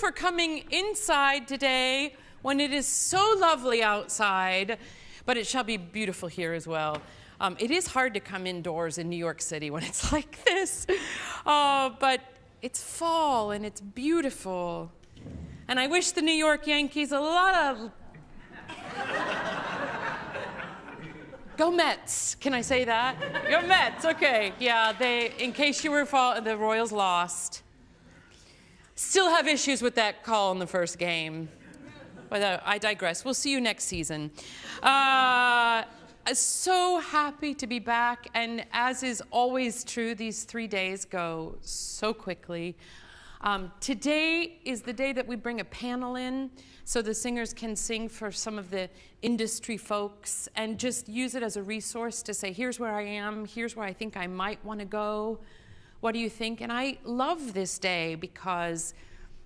for coming inside today when it is so lovely outside, but it shall be beautiful here as well. It is hard to come indoors in New York City when it's like this, but it's fall and it's beautiful. And I wish the New York Yankees a lot of... Go Mets, can I say that? Go Mets, okay. Yeah, in case you were the Royals lost. Still have issues with that call in the first game. But I digress. We'll see you next season. So happy to be back, and as is always true, these 3 days go so quickly. Today is the day that we bring a panel in so the singers can sing for some of the industry folks and just use it as a resource to say, here's where I am, here's where I think I might want to go. What do you think? And I love this day because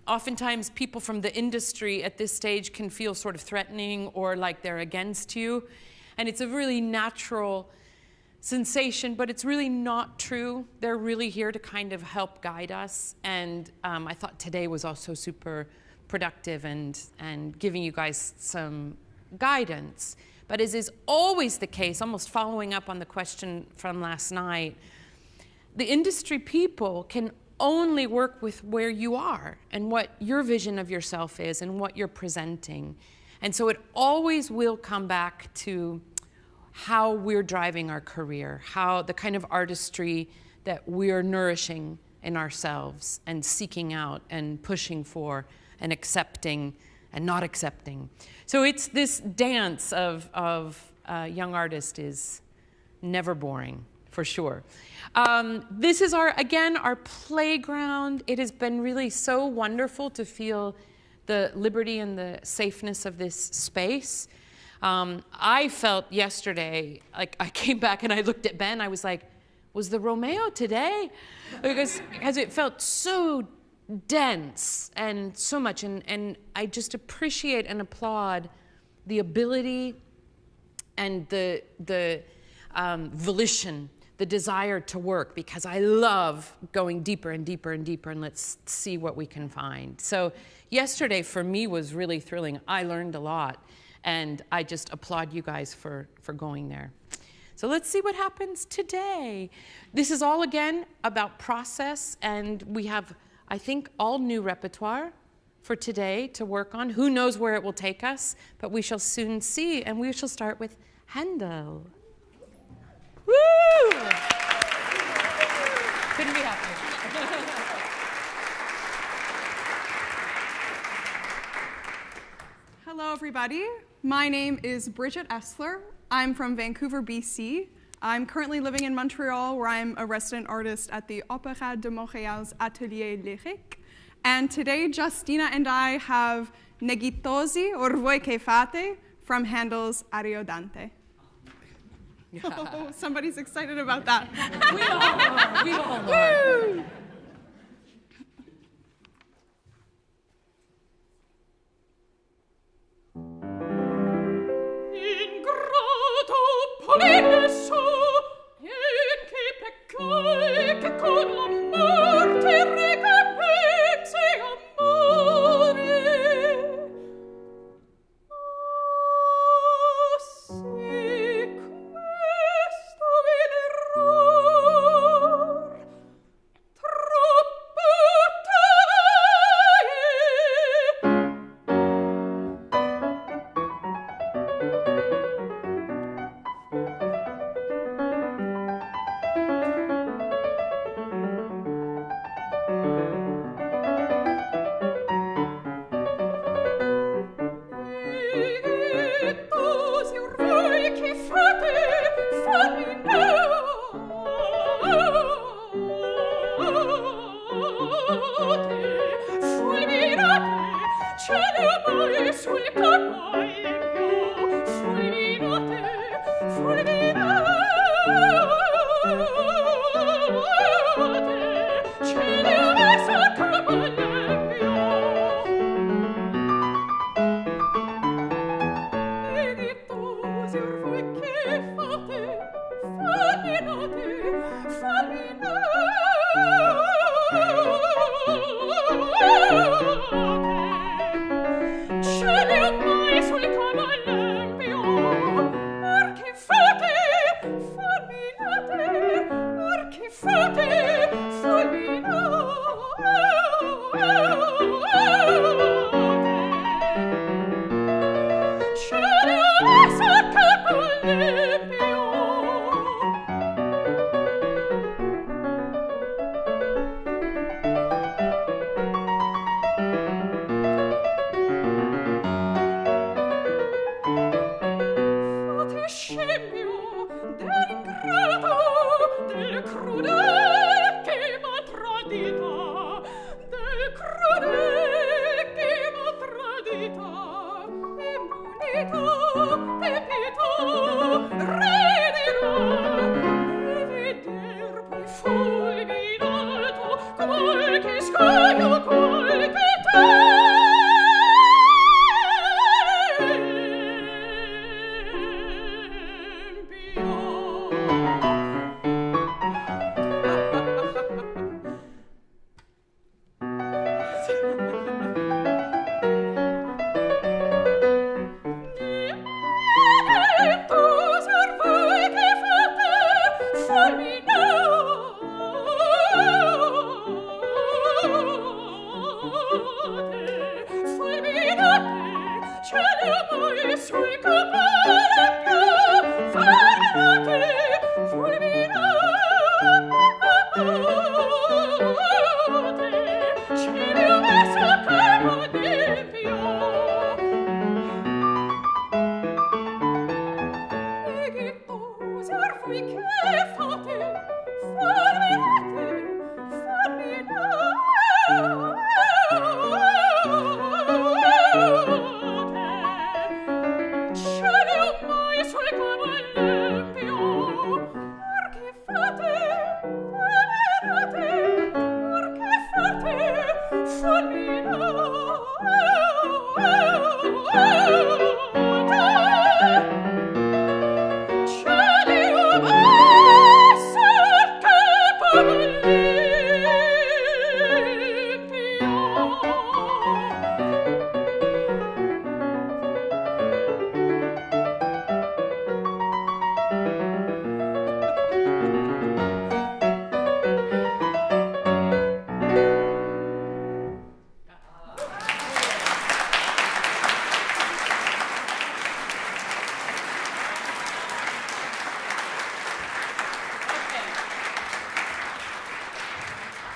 oftentimes people from the industry at this stage can feel sort of threatening or like they're against you. And it's a really natural sensation, but it's really not true. They're really here to kind of help guide us. And I thought today was also super productive and giving you guys some guidance. But as is always the case, almost following up on the question from last night, the industry people can only work with where you are and what your vision of yourself is and what you're presenting. And so it always will come back to how we're driving our career, how the kind of artistry that we're nourishing in ourselves and seeking out and pushing for and accepting and not accepting. So it's this dance of young artist is never boring, for sure. This is our playground. It has been really so wonderful to feel the liberty and the safeness of this space. I felt yesterday, like I came back and I looked at Ben, I was like, was the Romeo today? Because it felt so dense and so much, and I just appreciate and applaud the ability and the volition, the desire to work, because I love going deeper and deeper and deeper, and let's see what we can find. So yesterday for me was really thrilling. I learned a lot, and I just applaud you guys for going there. So let's see what happens today. This is all, again, about process, and we have, I think, all new repertoire for today to work on. Who knows where it will take us, but we shall soon see, and we shall start with Handel. Woo! Couldn't be happier. Hello, everybody. My name is Bridget Esler. I'm from Vancouver, BC. I'm currently living in Montreal, where I'm a resident artist at the Opéra de Montréal's Atelier Lyrique. And today, Justina and I have Neghittosi, or Voi che fate, from Handel's Ariodante. Yeah. Oh, somebody's excited about that. We all are. Woo! Ingrato Polinesso, in che peccai che con la morte ricompense amore. Se questo viene error, troppo Fammi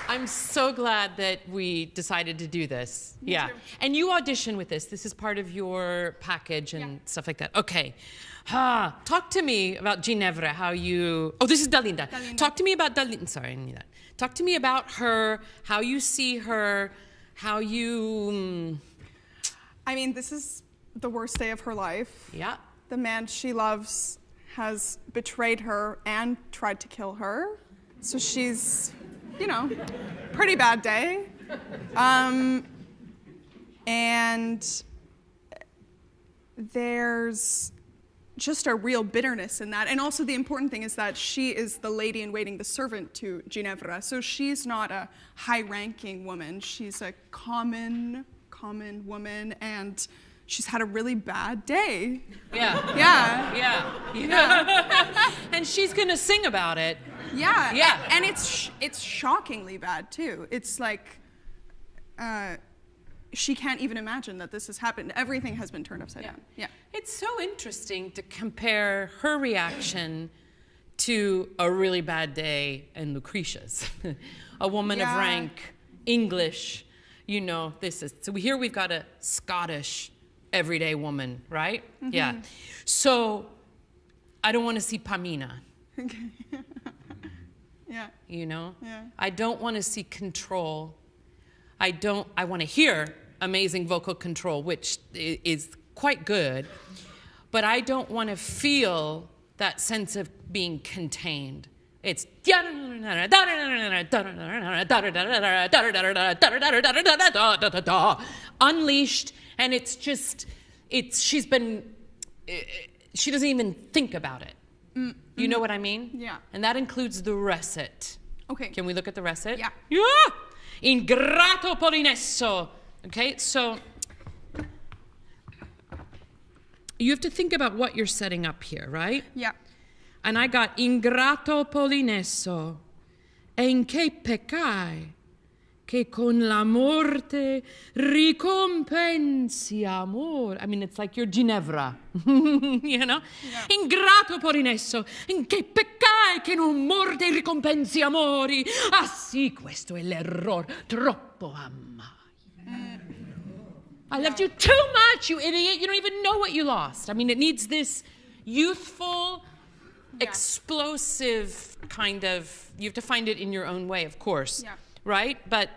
I'm so glad that we decided to do this. Yeah. And you audition with this. This is part of your package and stuff like that. Okay. Talk to me about Ginevra, how you... Oh, this is Dalinda. Talk to me about Dalinda. Sorry, I knew that. Talk to me about her, how you see her, how you... I mean, this is the worst day of her life. Yeah. The man she loves has betrayed her and tried to kill her. So she's, you know, pretty bad day. And there's just a real bitterness in that. And also the important thing is that she is the lady in waiting, the servant to Ginevra. So she's not a high-ranking woman. She's a common woman, and she's had a really bad day. Yeah. Yeah. And she's gonna sing about it. Yeah. And it's shockingly bad too. It's like she can't even imagine that this has happened. Everything has been turned upside down. Yeah. It's so interesting to compare her reaction to a really bad day and Lucretia's. A woman of rank, English, you know, this is, so here we've got a Scottish everyday woman, right? Mm-hmm. Yeah. So I don't want to see Pamina. Okay. Yeah. You know? Yeah. I don't want to see control. I want to hear amazing vocal control, which is quite good, but I don't want to feel that sense of being contained. It's unleashed, and it's just, she doesn't even think about it. Mm-hmm. You know what I mean? Yeah. And that includes the recit. Okay. Can we look at the recit? Yeah. Ingrato Polinesso. Okay, so you have to think about what you're setting up here, right? Yeah. And I got Ingrato Polinesso, en che peccai, che con la morte ricompensi amor. I mean, it's like you're Ginevra, you know? Yeah. Ingrato Polinesso, en che peccai, che non morte ricompensi amori. Ah sì, questo è l'error, troppo amai. I loved you too much, you idiot. You don't even know what you lost. I mean, it needs this youthful, explosive kind of, you have to find it in your own way, of course, right? But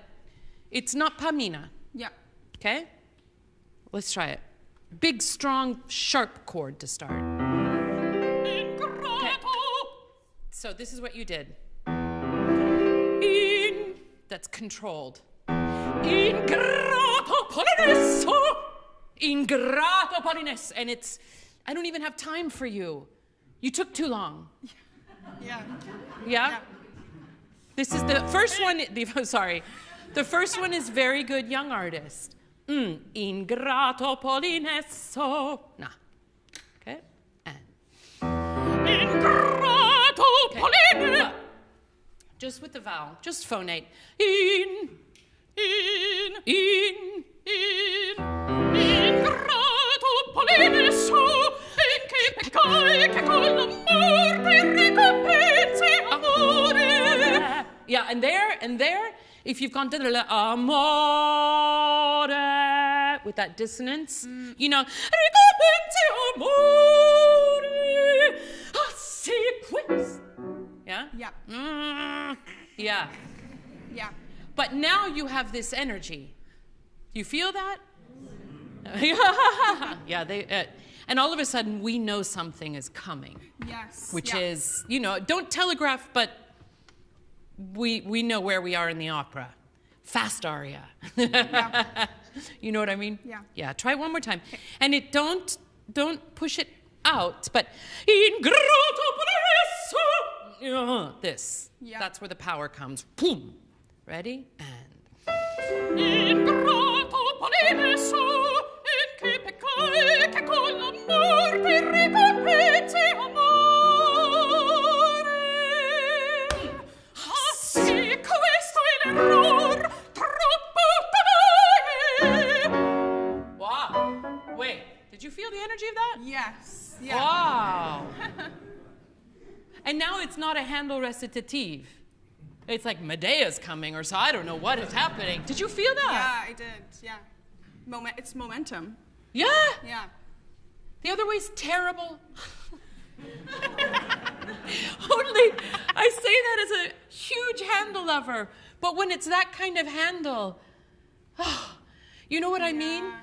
it's not Pamina. Yeah. Okay? Let's try it. big, strong, sharp chord to start. Ingrato. So this is what you did. That's controlled. Ingrato Polinesso. Ingrato Polinesso. And it's, I don't even have time for you. You took too long. Yeah. Yeah? This is the first one, sorry. The first one is very good young artist. Ingrato Polinesso. Nah. Okay? And. Ingrato Polinesso. Just with the vowel. Just phonate. Ingrato Polinesso. In che peccai che con l'amor ti ricompensi amore. Yeah, and there, if you've gone to the amore with that dissonance, you know, ricompensi amore. Assi questo. Yeah? Yeah. Yeah. Yeah. But now you have this energy. Do you feel that? Yeah, and all of a sudden we know something is coming. Yes. Which is, you know, don't telegraph, but we know where we are in the opera. Fast aria. Yeah. You know what I mean? Yeah. Yeah, try it one more time. And it don't push it out, but Ingrato Polinesso. This. Yeah. That's where the power comes. Boom. Ready? And. Ingrato Polinesso. In che peccai che con l'amor ti ricompensi amore. Ah sì, questo è l'error troppo totale. Wow. Wait, did you feel the energy of that? Yes. Yeah. Wow. And now it's not a Handel recitative. It's like Medea's coming, or so I don't know what is happening. Did you feel that? Yeah, I did. Yeah. It's momentum. Yeah. Yeah. The other way's terrible. Only I say that as a huge Handel lover, but when it's that kind of Handel, you know what I mean?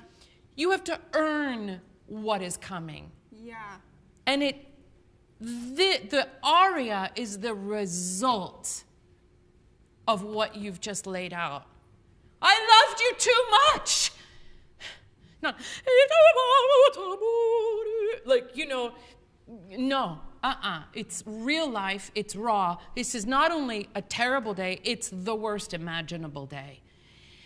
You have to earn what is coming. Yeah. And the aria is the result of what you've just laid out. I loved you too much. Not like, you know, no, it's real life, it's raw. This is not only a terrible day, it's the worst imaginable day.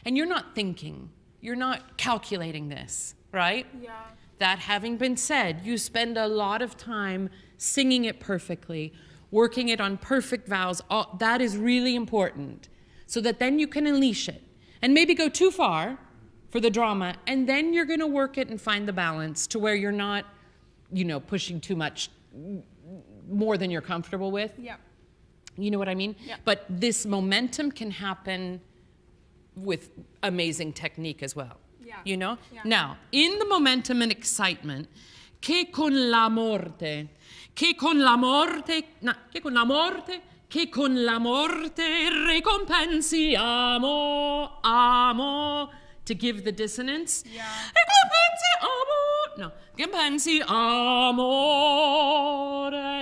And you're not thinking, you're not calculating this, right? Yeah. That having been said, you spend a lot of time singing it perfectly, working it on perfect vowels. That is really important, so that then you can unleash it. And maybe go too far for the drama, and then you're going to work it and find the balance to where you're not, you know, pushing too much more than you're comfortable with. Yeah. You know what I mean? Yeah. But this momentum can happen with amazing technique as well. Yeah. You know? Yeah. Now, in the momentum and excitement, che con la morte, che con la morte, no, che con la morte, che con la morte ricompensi amo, to give the dissonance. Yeah. Ricompensi amo, no, ricompensi amore.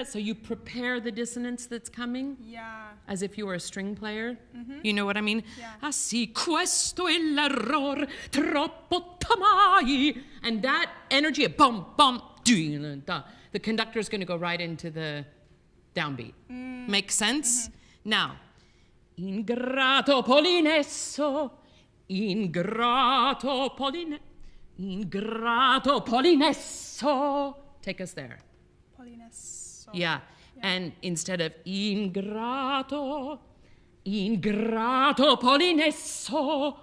So you prepare the dissonance that's coming. Yeah. As if you were a string player. Mm-hmm. You know what I mean? Yeah. Ah sì, questo è l'error troppo tamai. And that energy, bum, bum, da. The conductor is going to go right into the downbeat. Make sense? Mm-hmm. Now, Ingrato Polinesso, Ingrato Polinesso. Take us there. Polinesso. Yeah. And instead of Ingrato Polinesso.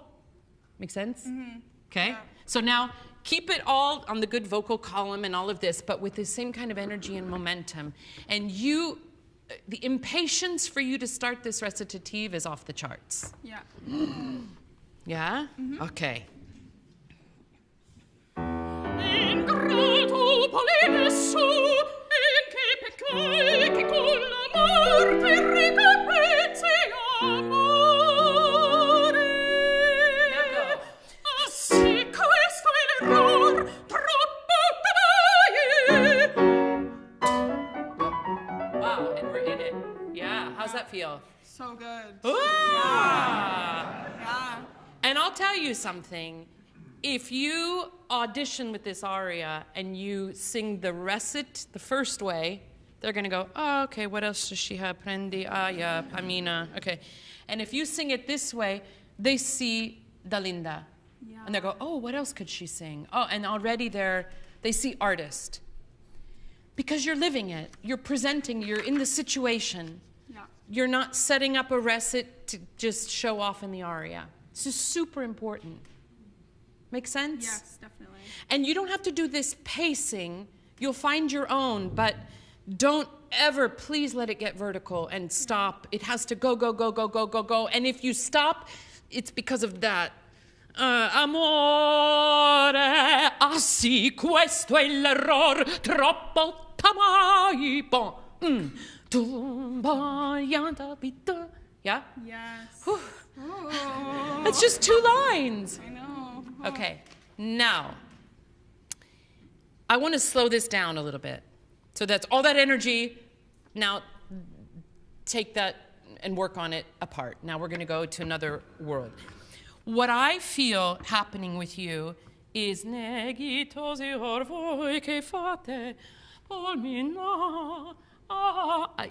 Make sense? Mm-hmm. Okay? Yeah. So now keep it all on the good vocal column and all of this, but with the same kind of energy and momentum. And the impatience for you to start this recitative is off the charts. Yeah. Yeah? Mm-hmm. Okay. Ingrato Polinesso, in che peccai che con l'amor ti ricompensi amore. Ah sì, questo è l'error troppo that feel? So good. Ah! Yeah. And I'll tell you something. If you audition with this aria and you sing the recit the first way, they're going to go, oh, okay, what else does she have? Prendi, yeah, Pamina. Okay. And if you sing it this way, they see Dalinda. Yeah. And they go, oh, what else could she sing? Oh, and already they see artist. Because you're living it. You're presenting, you're in the situation. Yeah. You're not setting up a recit to just show off in the aria. This is super important. Make sense? Yes, definitely. And you don't have to do this pacing. You'll find your own, but don't ever, please let it get vertical and stop. It has to go, go, go, go, go, go, go. And if you stop, it's because of that. Amore, ah sì, questo è l'error, troppo tamai, bon. Yeah? Yes. Whew. Oh. That's just 2 lines. I know. Okay, now, I want to slow this down a little bit. So that's all that energy. Now, take that and work on it apart. Now we're going to go to another world. What I feel happening with you is Neghittosi or voi che fate polmina.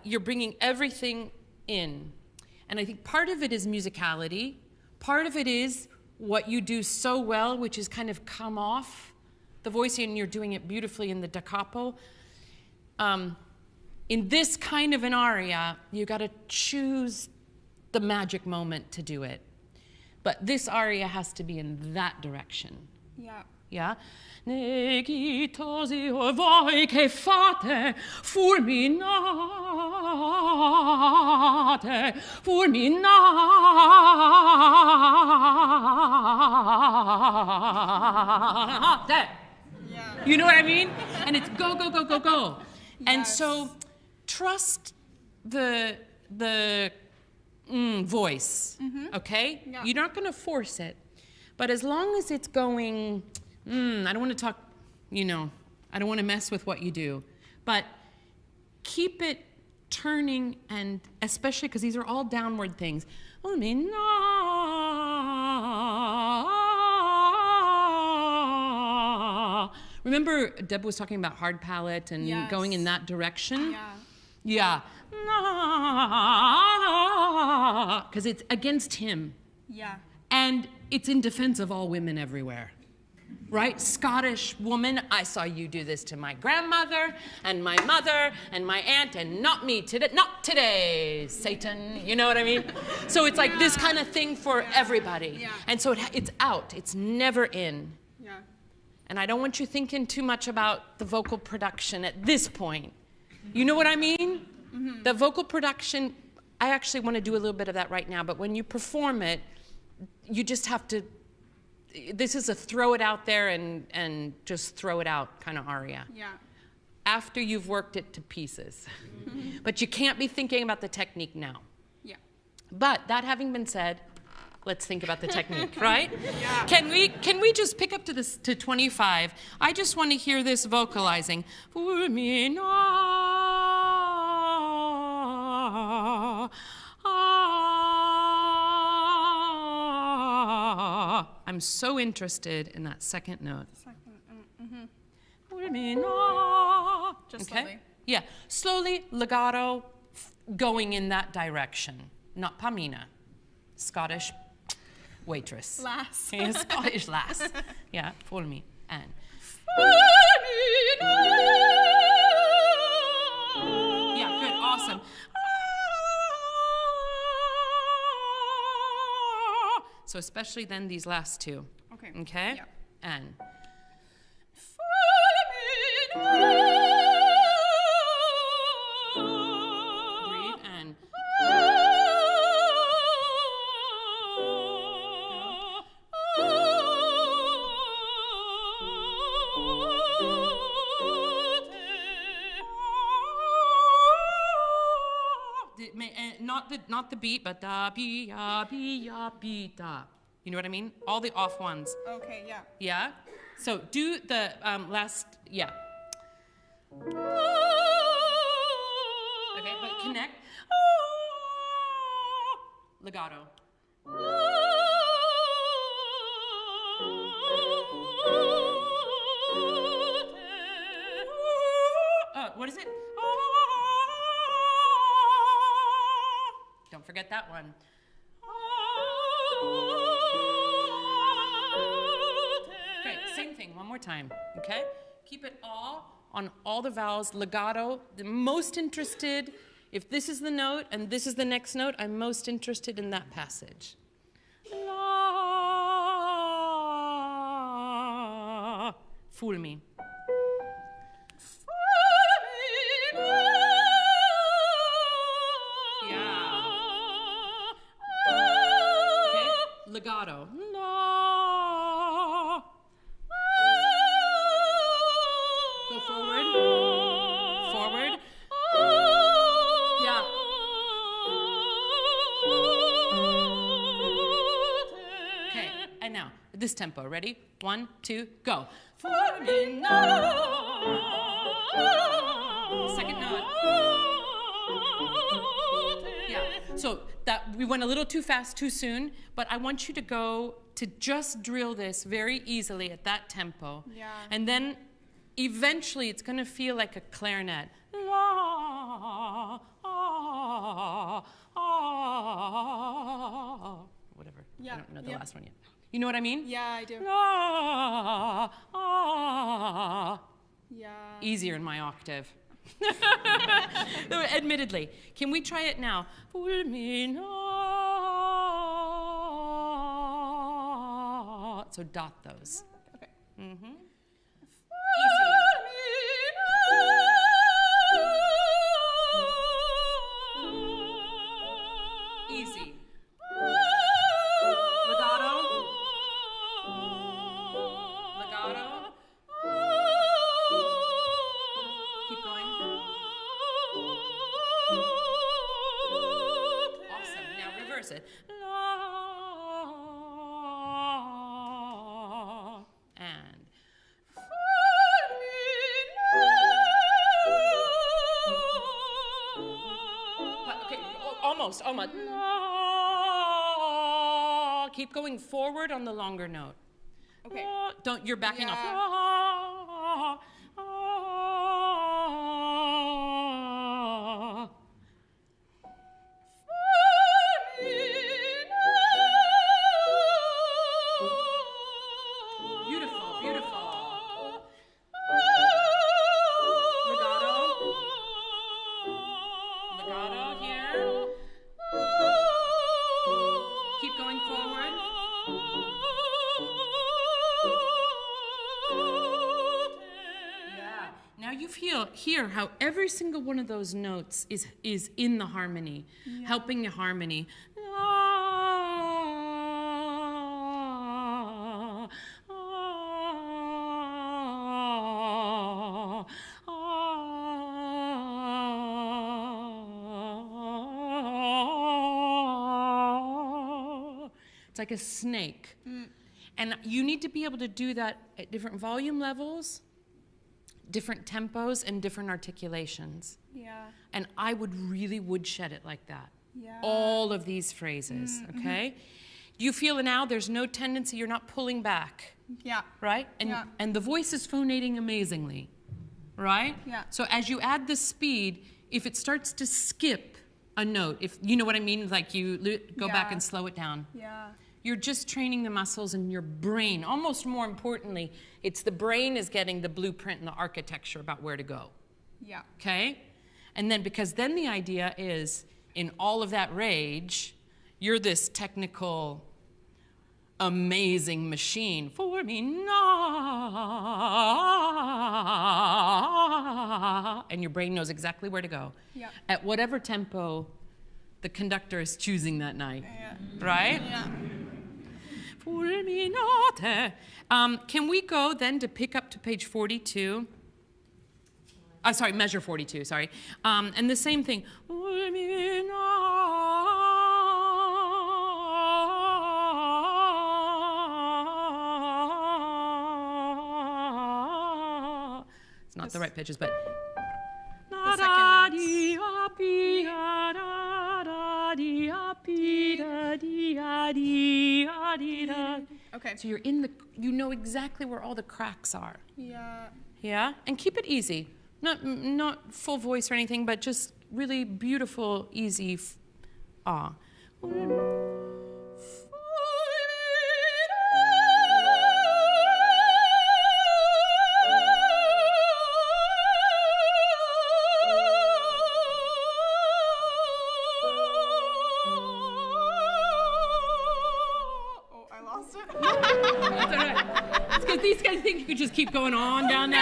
You're bringing everything in. And I think part of it is musicality. Part of it is what you do so well, which is kind of come off the voice, and you're doing it beautifully in the da capo. In this kind of an aria, you got to choose the magic moment to do it. But this aria has to be in that direction. Yeah. Yeah? Neghittosi o voi che fate fulminate, fulminate. Yeah. You know what I mean? And it's go, go, go, go, go. And Yes. so trust the voice, okay? Yeah. You're not going to force it. But as long as it's going, I don't want to talk, I don't want to mess with what you do. But keep it turning, and especially because these are all downward things. Remember, Deb was talking about hard palate and Yes. going in that direction? Yeah. Yeah. Because it's against him. Yeah. And it's in defense of all women everywhere. Right? Scottish woman, I saw you do this to my grandmother and my mother and my aunt, and not me today. Not today, Satan. You know what I mean? So it's like this kind of thing for everybody. Yeah. And so it's out. It's never in. Yeah. And I don't want you thinking too much about the vocal production at this point. You know what I mean? Mm-hmm. The vocal production, I actually want to do a little bit of that right now, but when you perform it, you just have to, this is a throw it out there and just throw it out kind of aria. Yeah. After you've worked it to pieces. But you can't be thinking about the technique now. Yeah. But that having been said, let's think about the technique, right? Yeah. Can we just pick up to 25? I just want to hear this vocalizing. I'm so interested in that second note. Just Okay? slowly. Yeah, slowly, legato, going in that direction. Not Pamina, Scottish waitress. Lass. Yeah, Scottish lass. Yeah, follow me. And. Yeah, good, awesome. So especially then these last two. Okay. Okay? Yeah. And. Breathe and. Not the beat, but da bi ya da. You know what I mean? All the off ones. Okay, yeah. Yeah? So do the last, yeah. Okay, but connect. legato. What is it? Don't forget that one. Okay, same thing, one more time, okay? Keep it all on all the vowels, legato. The most interested, if this is the note and this is the next note, I'm most interested in that passage. La. Fool me. Legato. La. Go forward. Forward. Yeah. Okay, and now this tempo. Ready? 1, 2, go. Second note. Yeah. So that we went a little too fast too soon, but I want you to go to just drill this very easily at that tempo. Yeah. And then eventually it's going to feel like a clarinet. La, whatever. Yeah. I don't know the last one yet. You know what I mean? Yeah, I do. La, Yeah. easier in my octave. Admittedly. Can we try it now? So dot those. Okay. Mm-hmm. Easy. Easy. Legato. Legato. Keep going. Awesome. Now reverse it. And okay, almost. Keep going forward on the longer note. Okay. Don't, you're backing off. Beautiful, beautiful. Legato. Legato here. Keep going forward. Yeah. Now you hear how every single one of those notes is in the harmony, helping the harmony. It's like a snake. And you need to be able to do that at different volume levels, different tempos, and different articulations. Yeah. And I would really woodshed it like that. Yeah. All of these phrases, okay? Do you feel now there's no tendency, you're not pulling back, Yeah. right? And the voice is phonating amazingly, right? Yeah. So as you add the speed, if it starts to skip a note, if you know what I mean, like you go back and slow it down. Yeah. You're just training the muscles in your brain. Almost more importantly, it's the brain is getting the blueprint and the architecture about where to go. Yeah. Okay? And then, because then the idea is, in all of that rage, you're this technical, amazing machine. For me, na, and your brain knows exactly where to go. Yeah. At whatever tempo the conductor is choosing that night. Yeah. Right? Yeah. Can we go then to pick up to page 42? Sorry, measure 42, sorry. And the same thing. It's not the right pitches, but. The second notes. Okay. So you know exactly where all the cracks are. Yeah. Yeah? And keep it easy. Not full voice or anything, but just really beautiful, easy ah. These guys think you could just keep going on, down.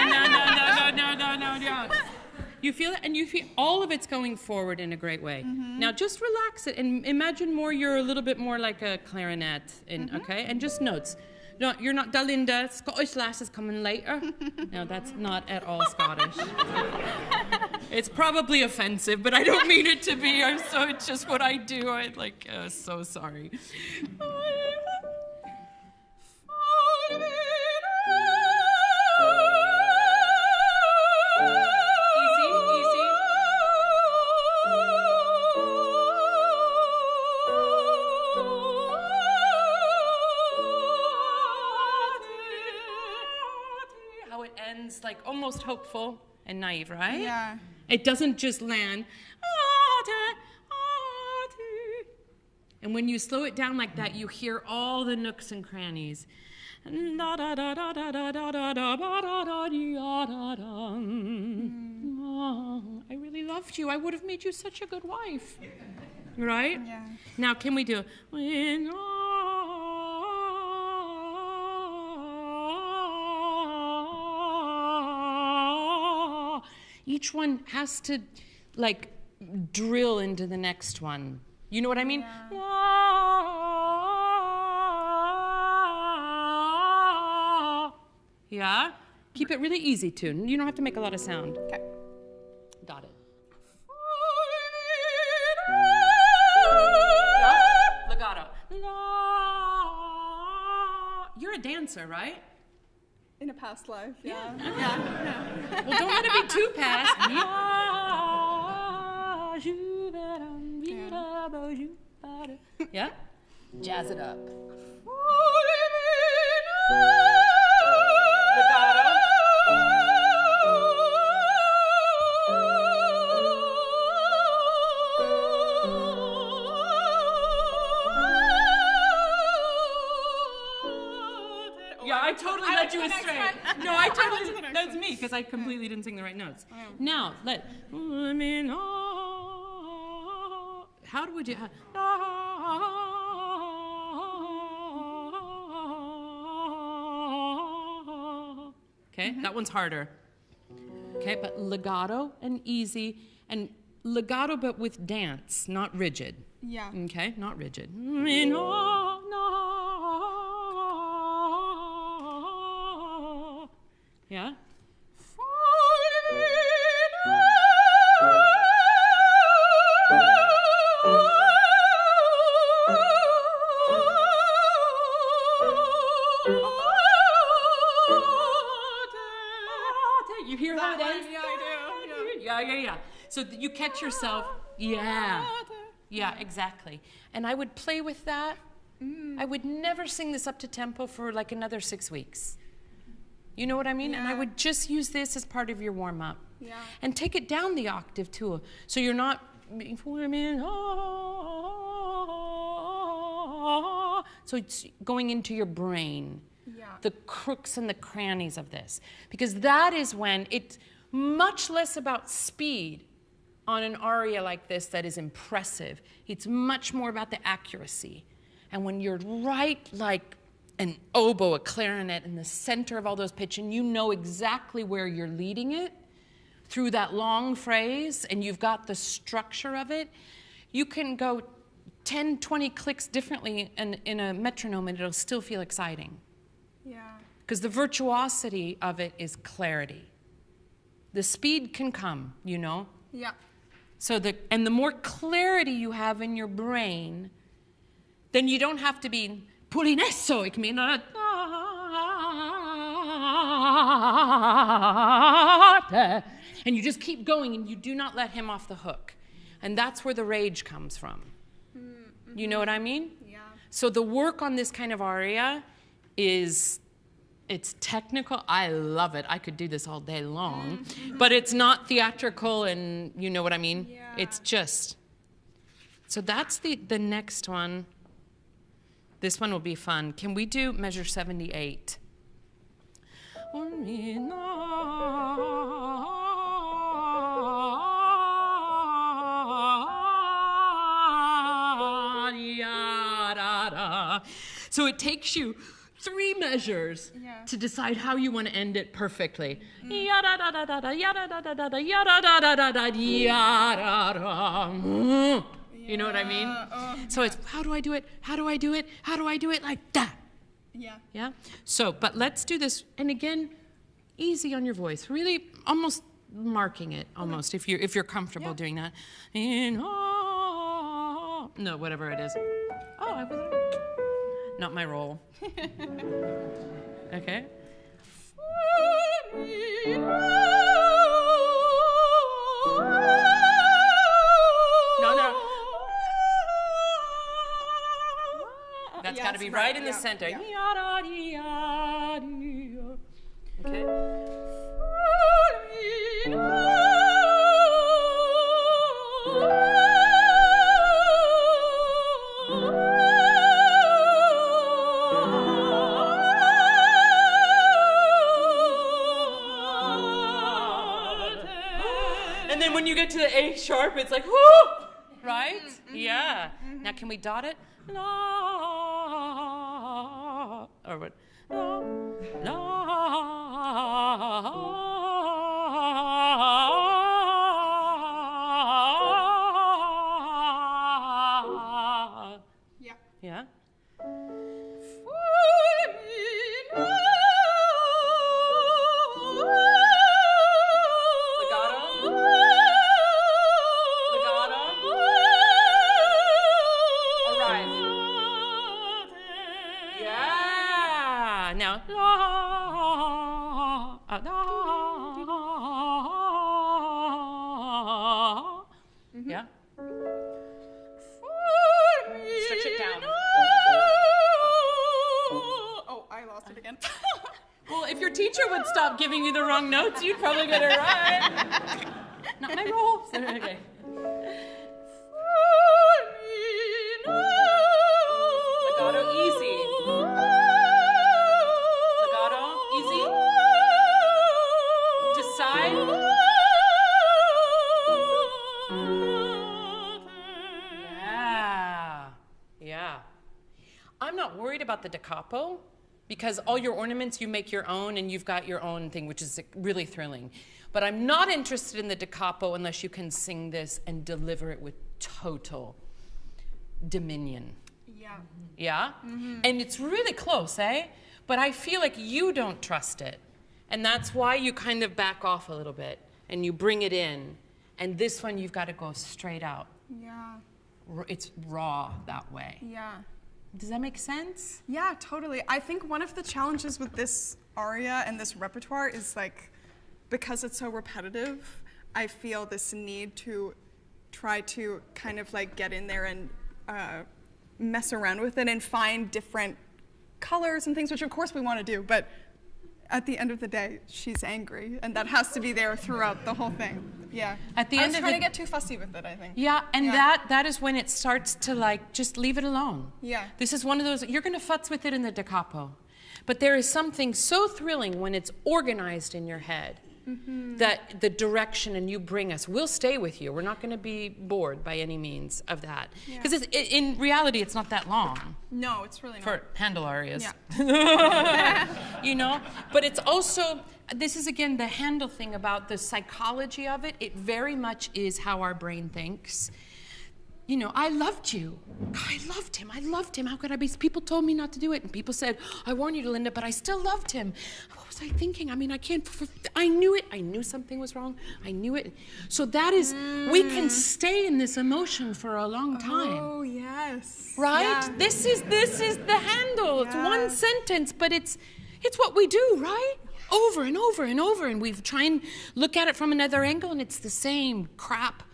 You feel it, and you feel all of it's going forward in a great way. Mm-hmm. Now just relax it and imagine you're a little bit more like a clarinet, okay? And just notes. No, you're not Dalinda, Scottish lass is coming later. No, that's not at all Scottish. It's probably offensive, but I don't mean it to be. It's just what I do. I'm so sorry. Like almost hopeful and naive, right? Yeah. It doesn't just land. And when you slow it down like that, you hear all the nooks and crannies. I really loved you. I would have made you such a good wife. Right? Yeah. Now, can we do each one has to drill into the next one. You know what I mean? Yeah? Keep it really easy tune. You don't have to make a lot of sound. Okay. Got it. Yeah? Legato. You're a dancer, right? In a past life, yeah. Okay. Yeah. Well, don't let it be too past. Yeah? Jazz it up. Legato. Yeah, I totally led you astray. No, that's me, because I completely didn't sing the right notes. Now, how do we do? Okay, that one's harder. Okay, but legato and easy, and legato but with dance, not rigid. Yeah. Okay, not rigid. Yeah? You hear how it ends? Yeah, I do. Yeah. So you catch yourself. Yeah. Yeah, exactly. And I would play with that. I would never sing this up to tempo for another 6 weeks. You know what I mean? Yeah. And I would just use this as part of your warm-up. Yeah. And take it down the octave too. So you're not so it's going into your brain. Yeah. The crooks and the crannies of this. Because that is when it's much less about speed on an aria like this that is impressive. It's much more about the accuracy. And when you're right like an oboe, a clarinet in the center of all those pitch, and you know exactly where you're leading it through that long phrase, and you've got the structure of it, you can go 10, 20 clicks differently in a metronome, and it'll still feel exciting. Yeah. Because the virtuosity of it is clarity. The speed can come, you know? Yeah. So the more clarity you have in your brain, then you don't have to be Polinesso. It can be and you just keep going and you do not let him off the hook. And that's where the rage comes from. You know what I mean? Yeah. So the work on this kind of aria it's technical. I love it. I could do this all day long. But it's not theatrical, and you know what I mean? Yeah. It's just... So that's the next one. This one will be fun. Can we do measure 78? So it takes you 3 measures to decide how you want to end it perfectly. You know what I mean? So it's, how do I do it? How do I do it? How do I do it? Like that. Yeah. Yeah? So, but let's do this. And again, easy on your voice. Really almost marking it, almost, if you're comfortable doing that. No, whatever it is. Oh, I was... Not my role. Okay. No. That's got to be right in the center. Okay. And then when you get to the A sharp, it's like, whoo! Right? Yeah. Now can we dot it? La, or what? La, la. Yeah. Yeah? Now, yeah. Stretch it down. Oh, I lost it again. Well, if your teacher would stop giving you the wrong notes, you'd probably get it right. Not my role. Okay. Legato easy. Easy. Decide. Yeah. I'm not worried about the da capo because all your ornaments you make your own and you've got your own thing, which is really thrilling. But I'm not interested in the da capo unless you can sing this and deliver it with total dominion. Yeah. Yeah? Mm-hmm. And it's really close, eh? But I feel like you don't trust it. And that's why you kind of back off a little bit and you bring it in. And this one, you've got to go straight out. Yeah. It's raw that way. Yeah. Does that make sense? Yeah, totally. I think one of the challenges with this aria and this repertoire is like, because it's so repetitive, I feel this need to try to kind of like get in there and mess around with it and find different colors and things, which of course we want to do, but at the end of the day, she's angry, and that has to be there throughout the whole thing. Yeah. At the end I was trying to get too fussy with it, I think. Yeah, and that is when it starts to like, just leave it alone. Yeah. This is one of those, you're going to futz with it in the da capo, but there is something so thrilling when it's organized in your head. Mm-hmm. That the direction and you bring us, we'll stay with you. We're not going to be bored by any means of that. Because in reality, it's not that long. No, it's really not. For Handel arias. Yeah. You know? But it's also, this is again the Handel thing about the psychology of it. It very much is how our brain thinks. You know, I loved you. I loved him. How could I be? People told me not to do it. And people said, I warned you, Linda, but I still loved him. What was I thinking? I mean, I knew it. I knew something was wrong. I knew it. So that is, we can stay in this emotion for a long time. Oh, yes. Right? Yeah. This is the Handel. It's one sentence, but it's what we do, right? Over and over and over. And we try and look at it from another angle, and it's the same crap.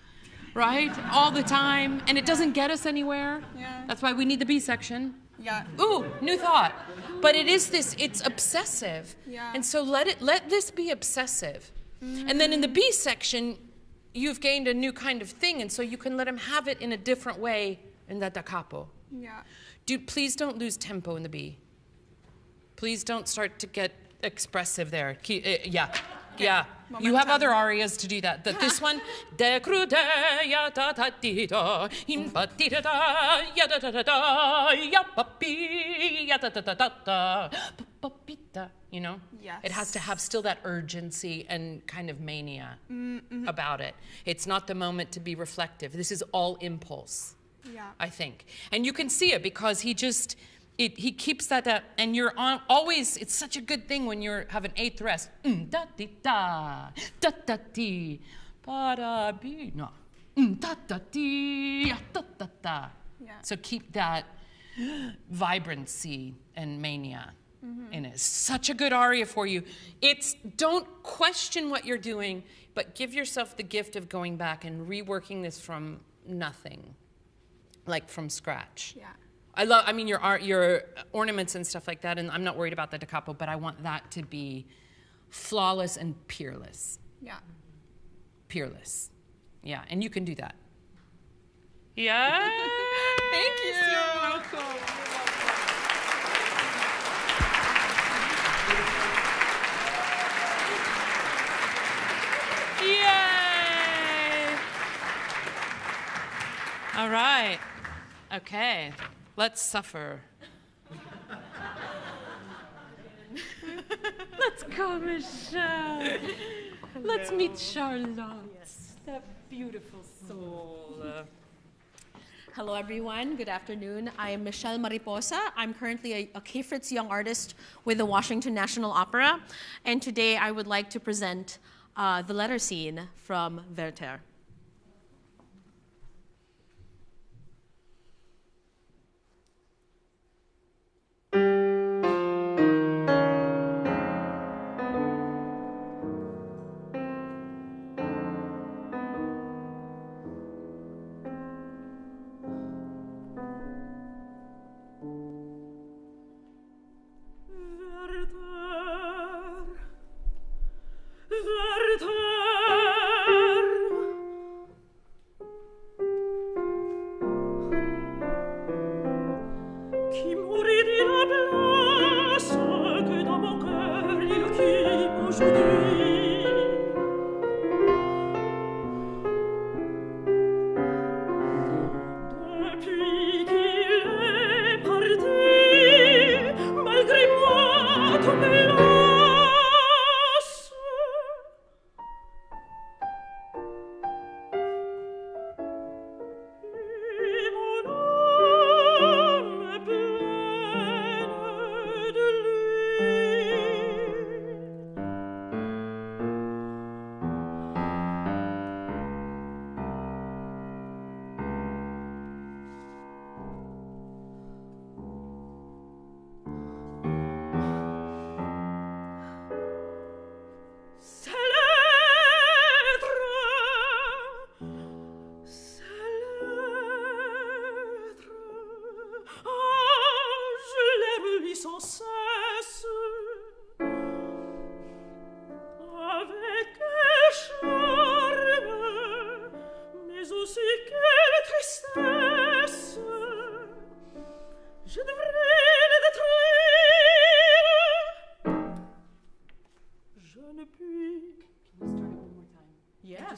right? All the time, and it doesn't get us anywhere. Yeah. That's why we need the B section. Yeah. Ooh, new thought. But it is this, it's obsessive. Yeah. And so let this be obsessive. And then in the B section, you've gained a new kind of thing, and so you can let him have it in a different way in the da capo. Yeah. Please don't lose tempo in the B. Please don't start to get expressive there. Yeah. Yeah. Momentum. You have other arias to do that. This one, de crude ya da da di da, in ba di da da, ya da da da da, ya pa pi, ya da da da da da, pa pi da. You know? Yes. It has to have still that urgency and kind of mania about it. It's not the moment to be reflective. This is all impulse. Yeah. I think. And you can see it because he keeps that up, and you're on always, it's such a good thing when you have an eighth rest. Da di da, da da di, ba da bi, no. Da da di, da da da. Yeah. So keep that vibrancy and mania in it. Such a good aria for you. Don't question what you're doing, but give yourself the gift of going back and reworking this from nothing. Like from scratch. Yeah. I mean, your art, your ornaments and stuff like that, and I'm not worried about the da capo, but I want that to be flawless and peerless. Yeah. Peerless. Yeah, and you can do that. Yeah. Thank you so much. Yay! All right. Okay. Let's suffer. Let's go, Michelle. Let's meet Charlotte. Yes, that beautiful soul. Hello, everyone. Good afternoon. I am Michelle Mariposa. I'm currently a K. Fritz Young artist with the Washington National Opera. And today I would like to present the letter scene from Werther.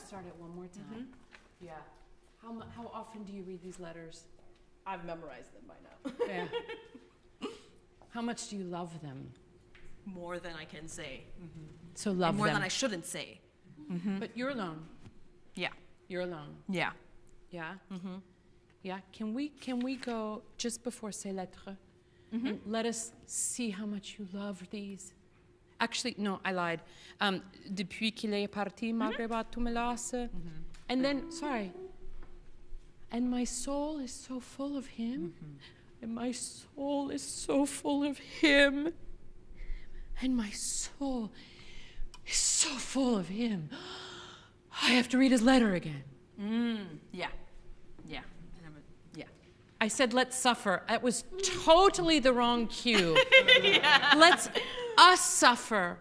Start it one more time. Yeah. How often do you read these letters? I've memorized them by now. Yeah. How much do you love them? More than I can say. So love And more them. than I shouldn't say. But you're alone. Yeah. You're alone. Yeah. Yeah. Yeah. Can we go just before ces lettres and let us see how much you love these? Actually, no, I lied. Depuis qu'il est parti, malgré tout me lasse. And then, sorry. And my soul is so full of him. And my soul is so full of him. And my soul is so full of him. I have to read his letter again. Yeah. Yeah. Yeah. I said, let's suffer. That was totally the wrong cue. Let's us suffer.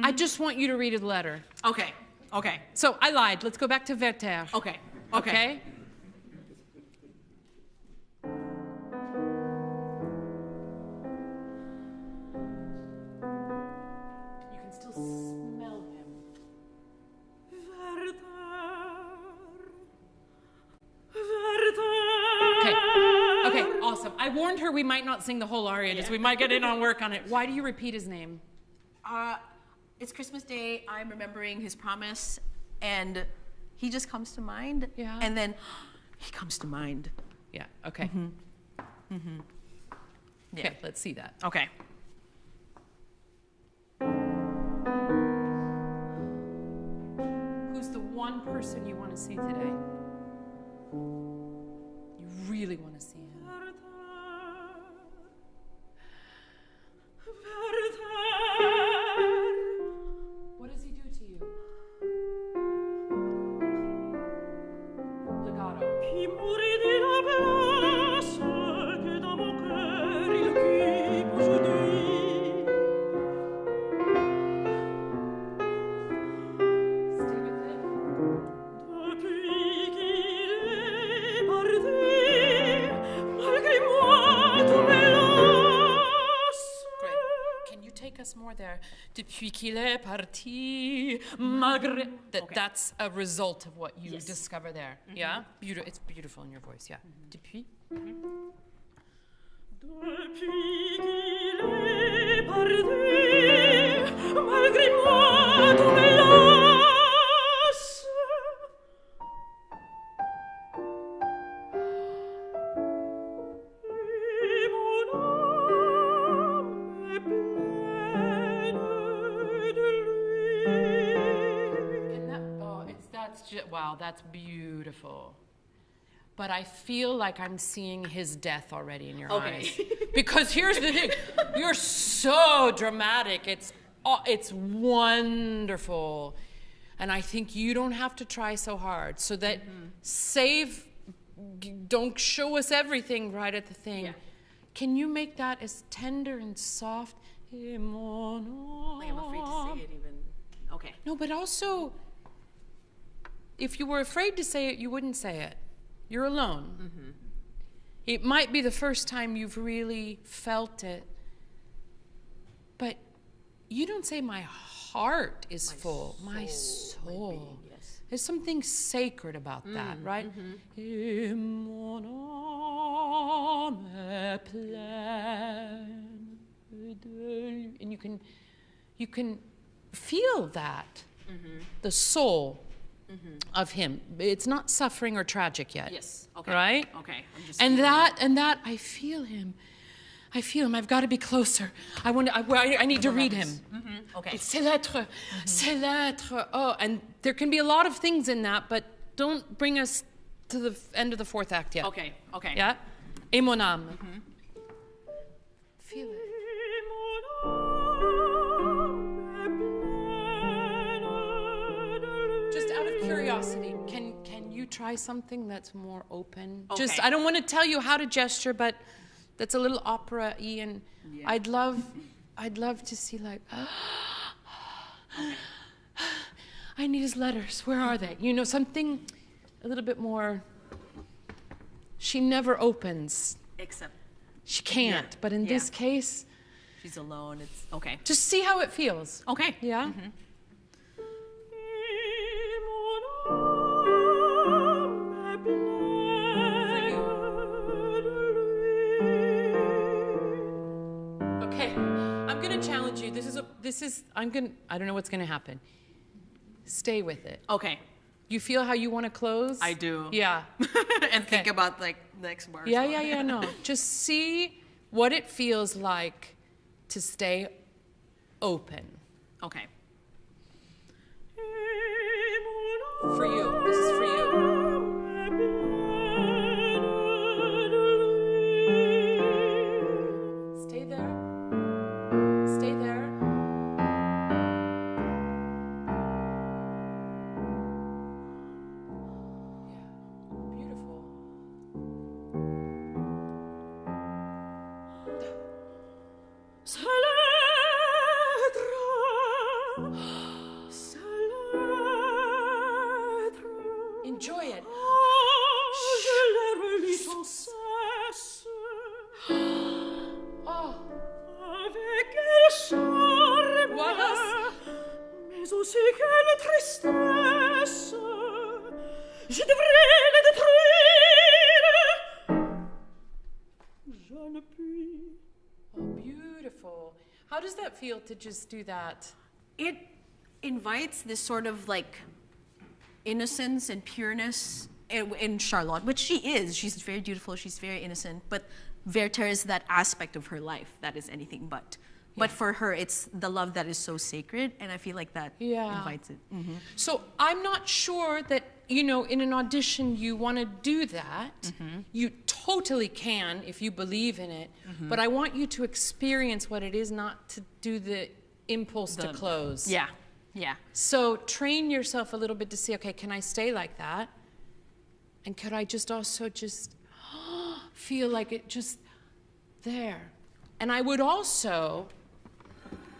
I just want you to read a letter. Okay. Okay. So I lied. Let's go back to Werther. Okay. Okay? You can still smell him. Okay, awesome. I warned her we might not sing the whole aria, just we might get in on work on it. Why do you repeat his name? It's Christmas Day. I'm remembering his promise, and he just comes to mind. Yeah. And then he comes to mind. Yeah, okay. Okay, let's see that. Okay. Who's the one person you want to see today? You really want to see him. What does he do to you? Legato. Stay with it. Great. Can you take us more there? Depuis qu'il est parti, malgré... That's a result of what you discover there. Yeah? It's beautiful in your voice, yeah. Depuis? Depuis qu'il est parti, malgré moi, tu me lasses. Et mon âme est pleine de lui. And wow, that's beautiful. But I feel like I'm seeing his death already in your eyes. Because here's the thing, you're so dramatic. It's wonderful. And I think you don't have to try so hard. So that don't show us everything right at the thing. Yeah. Can you make that as tender and soft? Like I'm afraid to say it even. Okay. No, but also, if you were afraid to say it, you wouldn't say it. You're alone. Mm-hmm. It might be the first time you've really felt it, but you don't say my heart is full. My soul. Being, yes. There's something sacred about that, right? Et mon âme est pleine de lui. And you can feel that, the soul of him. It's not suffering or tragic yet. Yes. Okay. Right? Okay. I'm just And that I feel him. I feel him. I've got to be closer. I need to read him. Okay. C'est l'être. C'est l'être. Oh, and there can be a lot of things in that, but don't bring us to the end of the fourth act yet. Okay. Okay. Yeah? Et mon âme. Feel it. Just out of curiosity, can you try something that's more open? Okay. Just, I don't want to tell you how to gesture, but that's a little opera-y, and I'd love to see like, I need his letters. Where are they? You know, something a little bit more. She never opens. Except She can't, but in this case, she's alone. It's okay. just see how it feels. Okay. Yeah? Okay, I'm gonna challenge you. I don't know what's gonna happen. Stay with it. Okay. You feel how you want to close? I do. Yeah. And think about like next bar. Yeah, no. Just see what it feels like to stay open. Okay. For you. This is for you. Stay there. Stay there. Yeah. Je devrais le détruire. Je ne puis. Oh, beautiful. How does that feel to just do that? It invites this sort of like innocence and pureness in Charlotte, which she is. She's very beautiful, she's very innocent, but Werther is that aspect of her life that is anything but. But for her, it's the love that is so sacred, and I feel like that invites it. Mm-hmm. So I'm not sure that, you know, in an audition you want to do that. Mm-hmm. You totally can if you believe in it, mm-hmm. but I want you to experience what it is not to do the impulse to close. Yeah, yeah. So train yourself a little bit to see, okay, can I stay like that? And could I just also just feel like it just there? And I would also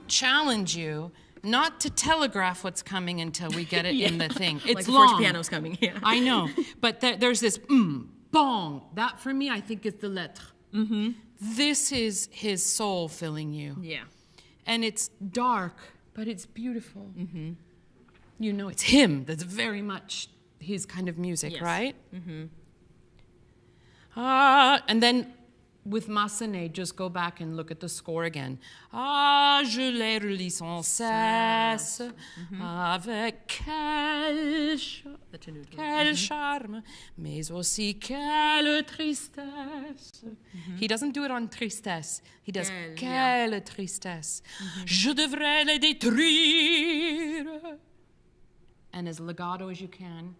challenge you not to telegraph what's coming until we get it in the thing. It's like the long. French piano's coming, yeah. I know, but there's this bong. That for me, I think is the lettre. Mm-hmm. This is his soul filling you. Yeah. And it's dark, but it's beautiful. Mm-hmm. You know, it's him. That's very much his kind of music, yes. Right? Mm-hmm. And then with MASSENET, just go back and look at the score again. Ah, je les relis sans cesse, avec quel charme, mais aussi quelle tristesse. He doesn't do it on tristesse. He does quelle tristesse. Je devrais les détruire. And as legato as you can.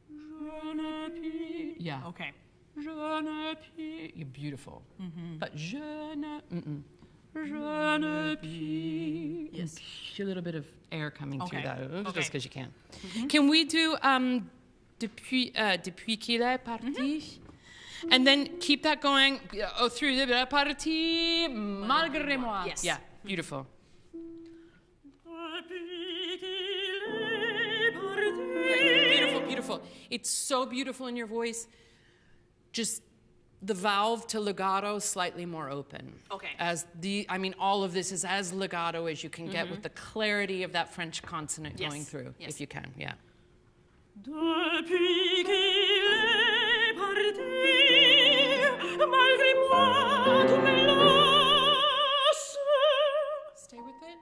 Je ne puis. Yeah. Okay. Je ne puis. You're beautiful. Mm-hmm. But je ne. Mm-mm. Je ne puis. Yes. A little bit of air coming through that, just because you can. Mm-hmm. Can we do depuis qu'il est parti? Mm-hmm. And then keep that going through the parti malgré moi. Yes. Yeah, beautiful. Beautiful, beautiful. It's so beautiful in your voice. Just the valve to legato slightly more open. Okay. All of this is as legato as you can get with the clarity of that French consonant going through, if you can, yeah. Depuis qu'il est parti, malgré moi, tu me lasses. Stay with it.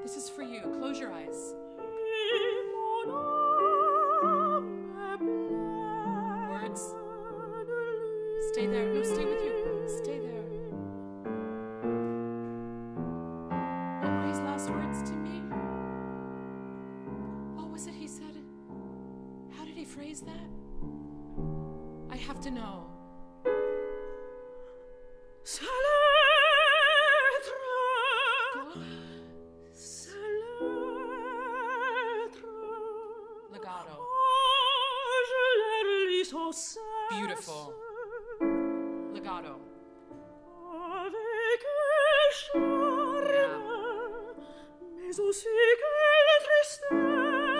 This is for you. Close your eyes. Words. Stay there. No, stay with you. Stay there. What were his last words to me? What was it he said? How did he phrase that? I have to know. Legato. Beautiful. Legato.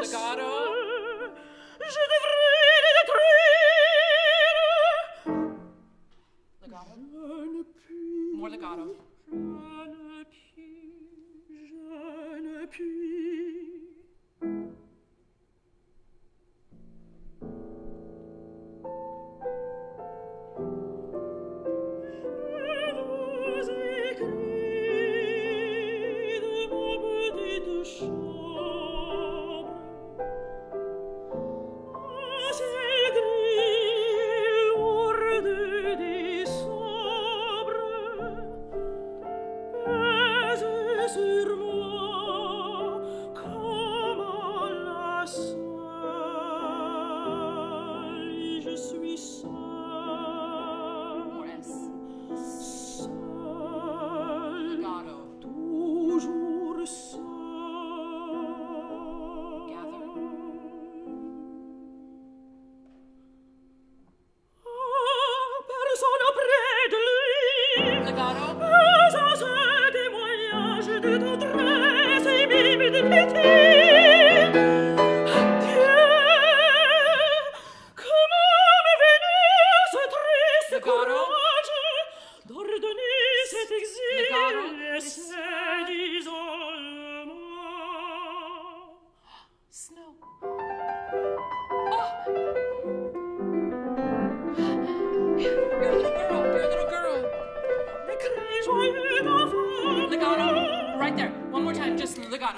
Legato. Legato. More legato. Snow.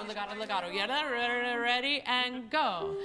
legato, legato. Yeah, ready, and go.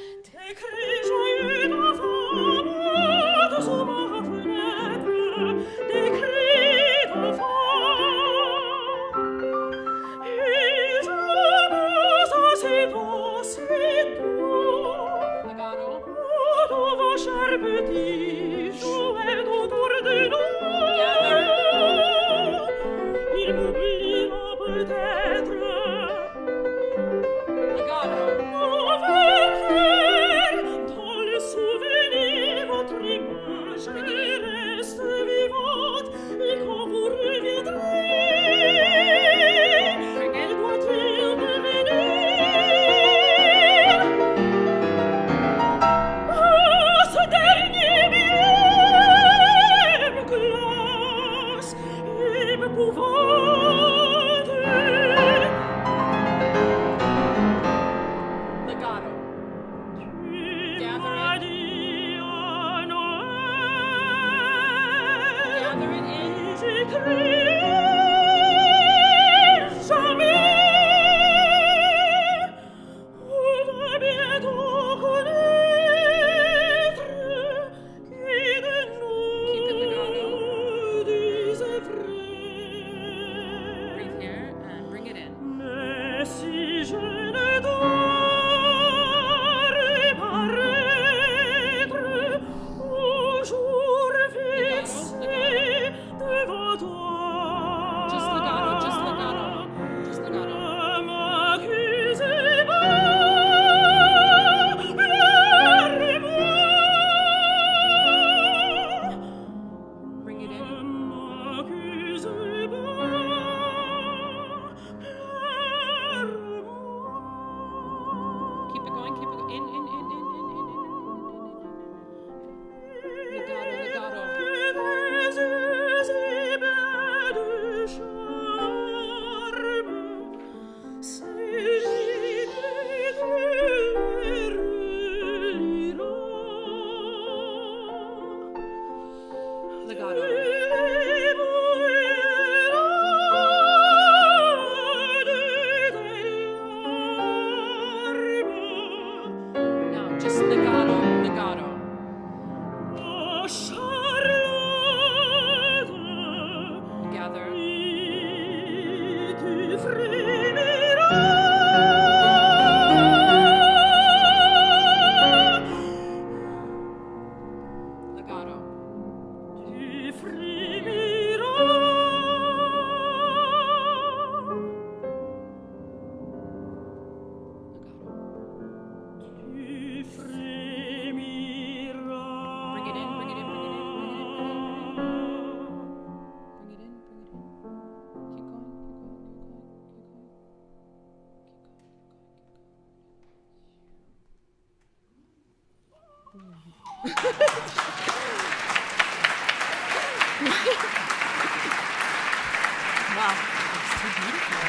Wow, it's so beautiful.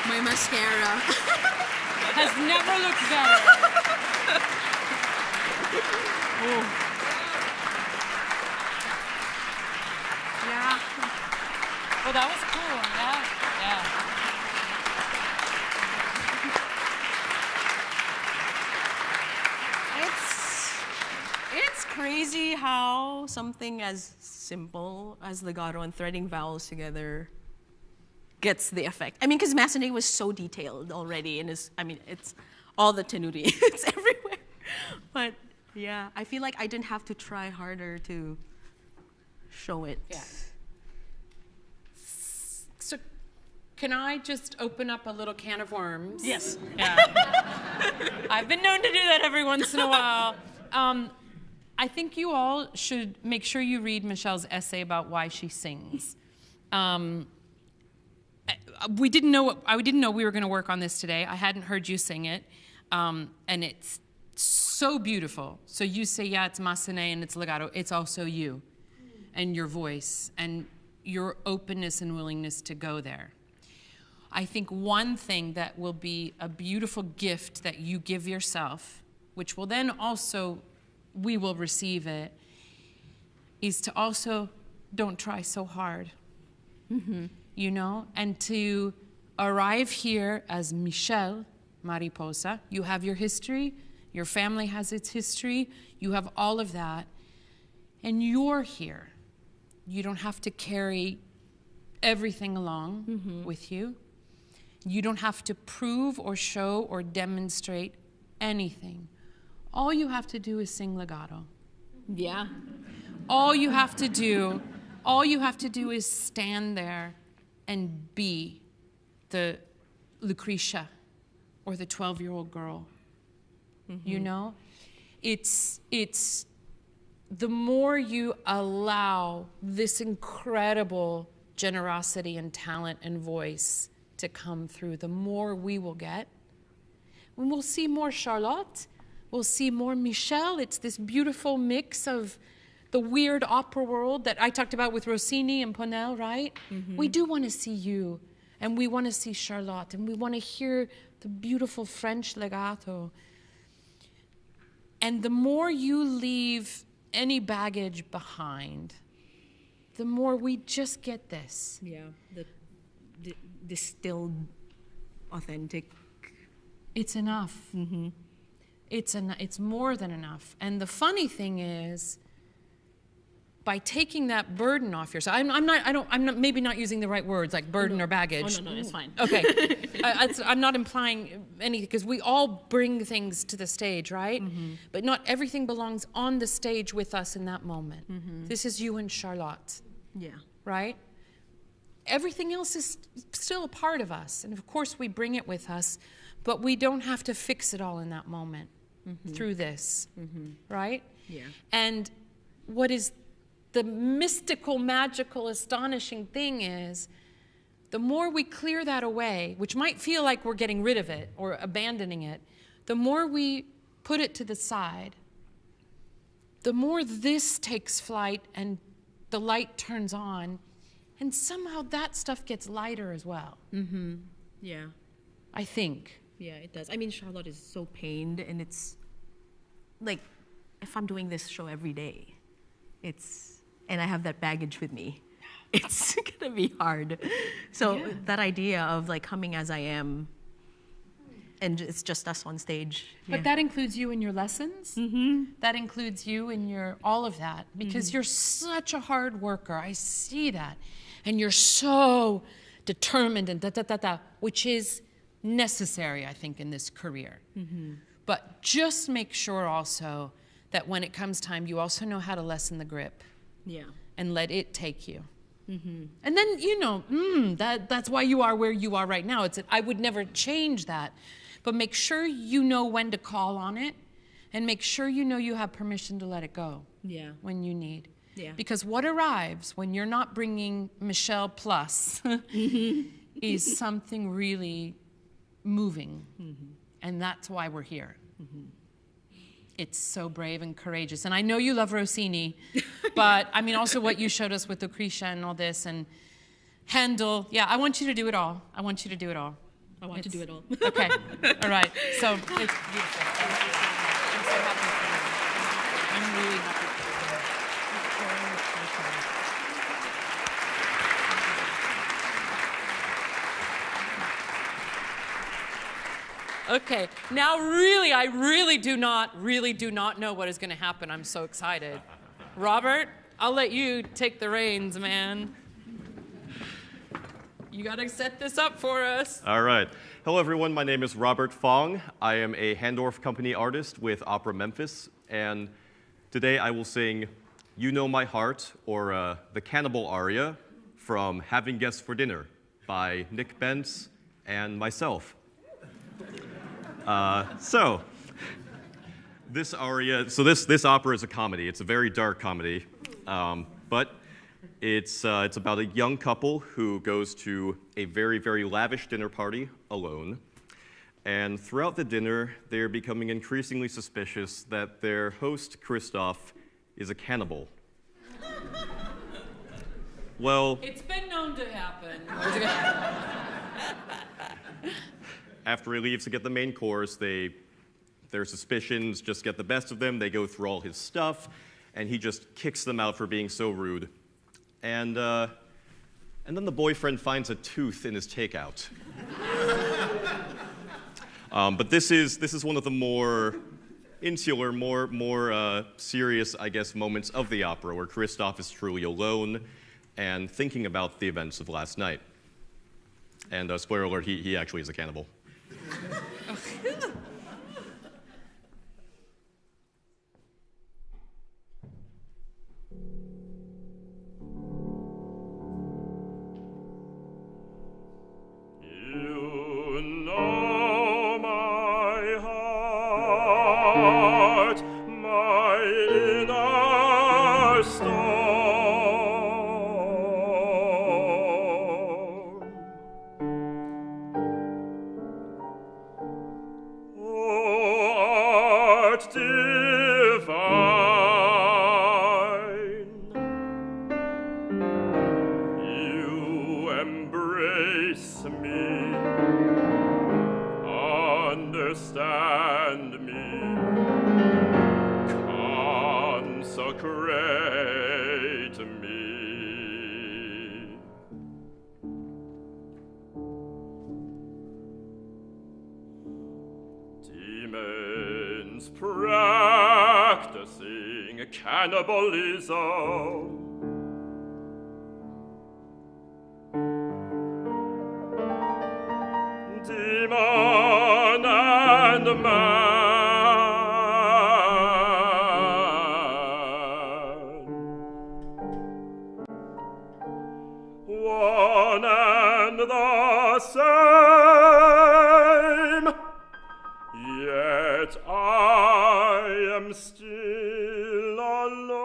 My mascara has never looked better. Oh. Yeah. Oh, that was cool. Yeah, yeah. It's crazy how something as simple as legato and threading vowels together gets the effect. I mean, because MASSENET was so detailed already, and it's all the tenori, it's everywhere. But yeah, I feel like I didn't have to try harder to show it. Yeah. So, can I just open up a little can of worms? Yes. Yeah. I've been known to do that every once in a while. I think you all should make sure you read Michelle's essay about why she sings. We didn't know we were going to work on this today. I hadn't heard you sing it, and it's so beautiful. So you say, yeah, it's MASSENET and it's legato. It's also you, and your voice, and your openness and willingness to go there. I think one thing that will be a beautiful gift that you give yourself, which will then also we will receive it, is to also don't try so hard. Mm-hmm. You know, and to arrive here as Michel Mariposa. You have your history, your family has its history, you have all of that, and you're here. You don't have to carry everything along with you. You don't have to prove or show or demonstrate anything. All you have to do is sing legato. Yeah. All you have to do is stand there and be the Lucretia or the 12-year-old girl. You know? It's the more you allow this incredible generosity and talent and voice to come through, the more we will get. And we'll see more Charlotte, we'll see more Michel. It's this beautiful mix of the weird opera world that I talked about with Rossini and Ponel, right? We do want to see you, and we want to see Charlotte, and we want to hear the beautiful French legato. And the more you leave any baggage behind, the more we just get this. Yeah, the distilled, authentic. It's enough. It's more than enough. And the funny thing is, by taking that burden off yourself, I'm not maybe not using the right words like burden or baggage. Oh, no, it's fine. Okay. I'm not implying anything, because we all bring things to the stage, right? But not everything belongs on the stage with us in that moment. This is you and Charlotte. Yeah. Right? Everything else is still a part of us. And of course we bring it with us, but we don't have to fix it all in that moment through this. Right? Yeah. And what is the mystical, magical, astonishing thing is, the more we clear that away, which might feel like we're getting rid of it or abandoning it, the more we put it to the side, the more this takes flight and the light turns on, and somehow that stuff gets lighter as well. Yeah. I think. Yeah, it does. I mean, Charlotte is so pained, and it's like, if I'm doing this show every day, and I have that baggage with me, it's gonna be hard. So that idea of like coming as I am, and it's just us on stage. But that includes you in your lessons. That includes you in your, all of that, because you're such a hard worker. I see that. And you're so determined and which is necessary, I think, in this career. But just make sure also that when it comes time, you also know how to lessen the grip. Yeah. And let it take you. And then, you know, that's why you are where you are right now. I would never change that. But make sure you know when to call on it, and make sure you know you have permission to let it go. Yeah. When you need. Yeah. Because what arrives when you're not bringing Michelle plus is something really moving. And that's why we're here. It's so brave and courageous. And I know you love Rossini, but I mean also what you showed us with Lucretia and all this, and Handel. Yeah, I want you to do it all. I want you to do it all. I want to do it all. Okay. All right. So it's beautiful. I'm so happy for you. I'm really happy for you. Okay, now really, I really do not know what is going to happen. I'm so excited. Robert, I'll let you take the reins, man. You got to set this up for us. All right. Hello, everyone. My name is Robert Fong. I am a Handorf Company artist with Opera Memphis, and today I will sing You Know My Heart, or the Cannibal aria from Having Guests for Dinner by Nick BENTZ and myself. So this aria, this opera is a comedy. It's a very dark comedy, but it's about a young couple who goes to a very, very lavish dinner party alone. And throughout the dinner, they're becoming increasingly suspicious that their host, Christoph, is a cannibal. Well, it's been known to happen. After he leaves to get the main course, their suspicions just get the best of them. They go through all his stuff, and he just kicks them out for being so rude. And and then the boyfriend finds a tooth in his takeout. But this is one of the more insular, more serious, I guess, moments of the opera, where Christoph is truly alone and thinking about the events of last night. And spoiler alert, he actually is a cannibal. Practicing cannibalism. Demon and man, one and the same, yet I am still alone.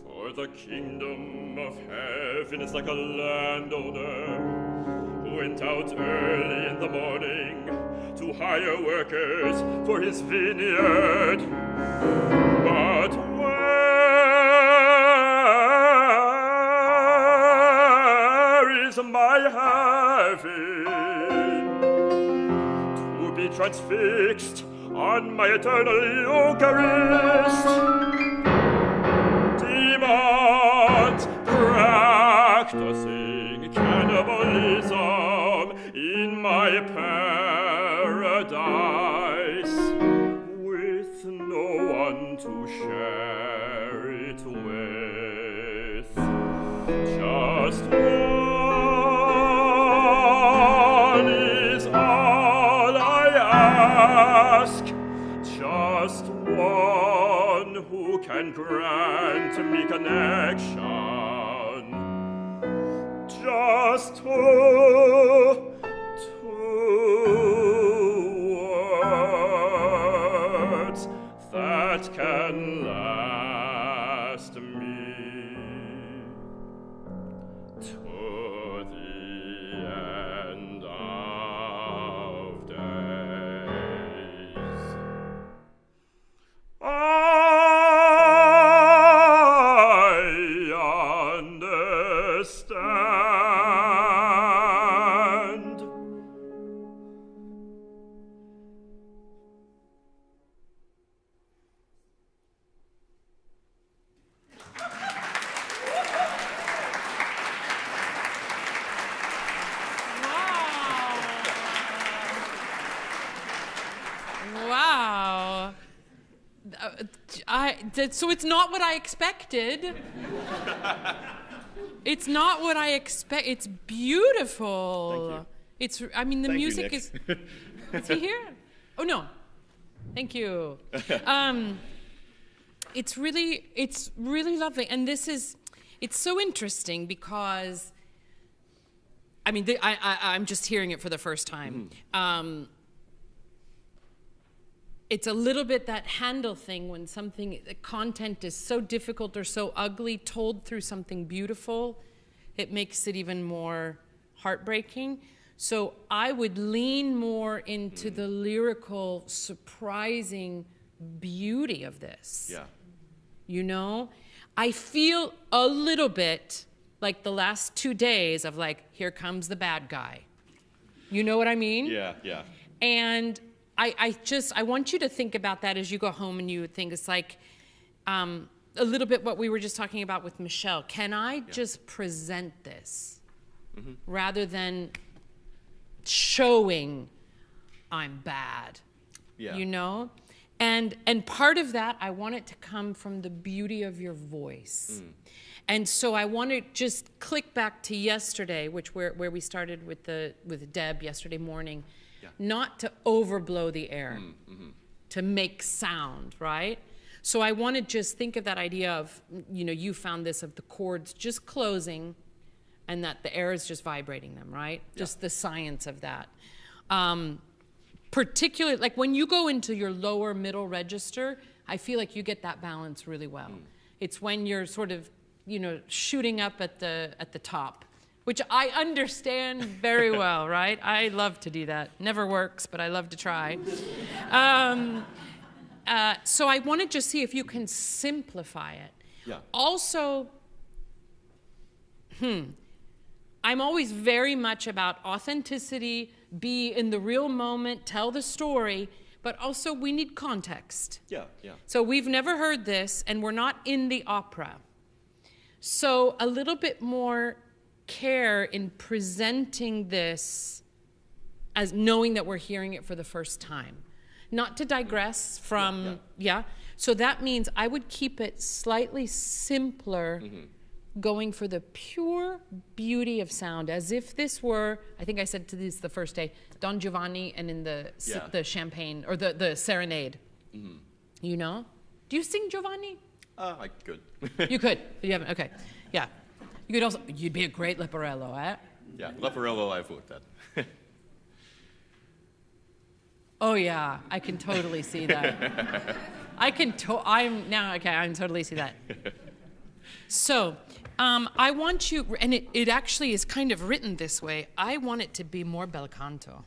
For the kingdom of heaven is like a landowner who went out early in the morning to hire workers for his vineyard. But where is my heaven to be transfixed on my eternal Eucharist? Demons practicing cannibalism in my paradise, with no one to share it with. Just one is all I ask, just one who can grant me connection. Just two words that can last me to the end of days. I understand. Wow. So it's not what I expected. It's not what I expect. It's beautiful. Thank you. It's. I mean, the Thank you, music Nick. is. Is he here? Oh no. Thank you. It's really lovely, and this is. It's so interesting because. I mean, I'm just hearing it for the first time. It's a little bit that Handel thing when the content is so difficult or so ugly, told through something beautiful, it makes it even more heartbreaking. So I would lean more into the lyrical, surprising beauty of this. Yeah. You know? I feel a little bit like the last 2 days of like, here comes the bad guy. You know what I mean? Yeah, yeah. And I want you to think about that as you go home and you think it's like, a little bit what we were just talking about with Michelle. Can I just present this rather than showing I'm bad? Yeah. You know? And part of that, I want it to come from the beauty of your voice. And so I want to just click back to yesterday, where we started with Deb yesterday morning, not to overblow the air, to make sound, right? So I want to just think of that idea of, you found this of the chords just closing and that the air is just vibrating them, right? Just the science of that. Particularly, like when you go into your lower middle register, I feel like you get that balance really well. It's when you're sort of, shooting up at the top, which I understand very well, right? I love to do that. Never works, but I love to try. So I want to just see if you can simplify it. Yeah. Also, I'm always very much about authenticity, be in the real moment, tell the story, but also we need context. Yeah. So we've never heard this, and we're not in the opera. So a little bit more care in presenting this as knowing that we're hearing it for the first time. Not to digress from, So that means I would keep it slightly simpler, going for the pure beauty of sound, as if this were, I think I said to this the first day, Don Giovanni and in the champagne, or the serenade. Do you sing Giovanni? I could. You could, but you haven't, okay. Yeah. You could also, you'd be a great Leporello, eh? Yeah, Leporello I've looked at. Oh yeah, I can totally see that. I'm totally see that. So, I want you, and it actually is kind of written this way, I want it to be more bel canto.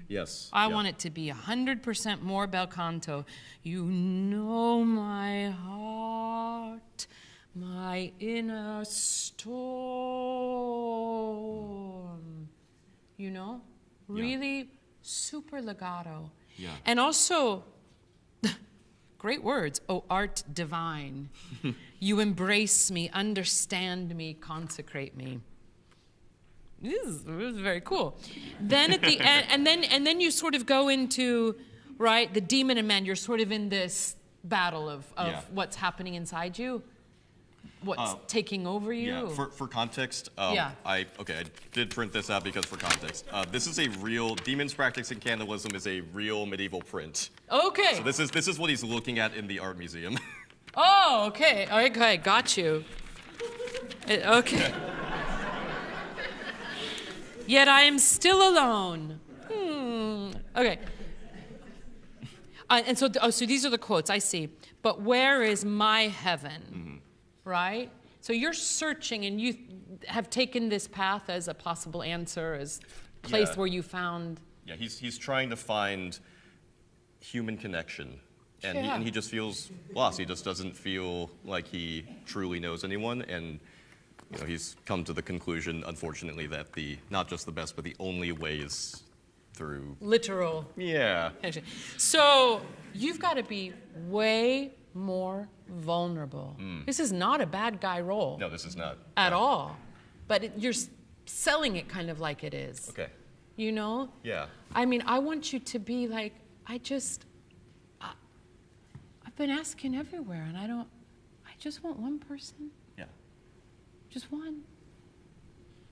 Yes. I want it to be 100% more bel canto. You know my heart, my inner storm. Really super legato. Yeah. And also, great words, oh art divine. You embrace me, understand me, consecrate me. This is very cool. Then at the end, and then you sort of go into, right, the demon and man. You're sort of in this battle of what's happening inside you, what's taking over you. Yeah. For context, I did print this out because for context, this is a real Demons Practicing Cannibalism is a real medieval print. Okay. So this is what he's looking at in the art museum. Oh, okay. Okay, got you. Okay. Yet I am still alone. Okay. And so these are the quotes, I see. But where is my heaven? Right? So you're searching, and you have taken this path as a possible answer, as a place where you found... Yeah, he's trying to find human connection. And he just feels lost. He just doesn't feel like he truly knows anyone. And he's come to the conclusion, unfortunately, that not just the best, but the only way is through... Literal. Yeah. So you've got to be way more vulnerable. This is not a bad guy role. No, this is not. At all. But you're selling it kind of like it is. Okay. Yeah. I mean, I want you to be like, I've been asking everywhere, and I just want one person. Yeah. Just one.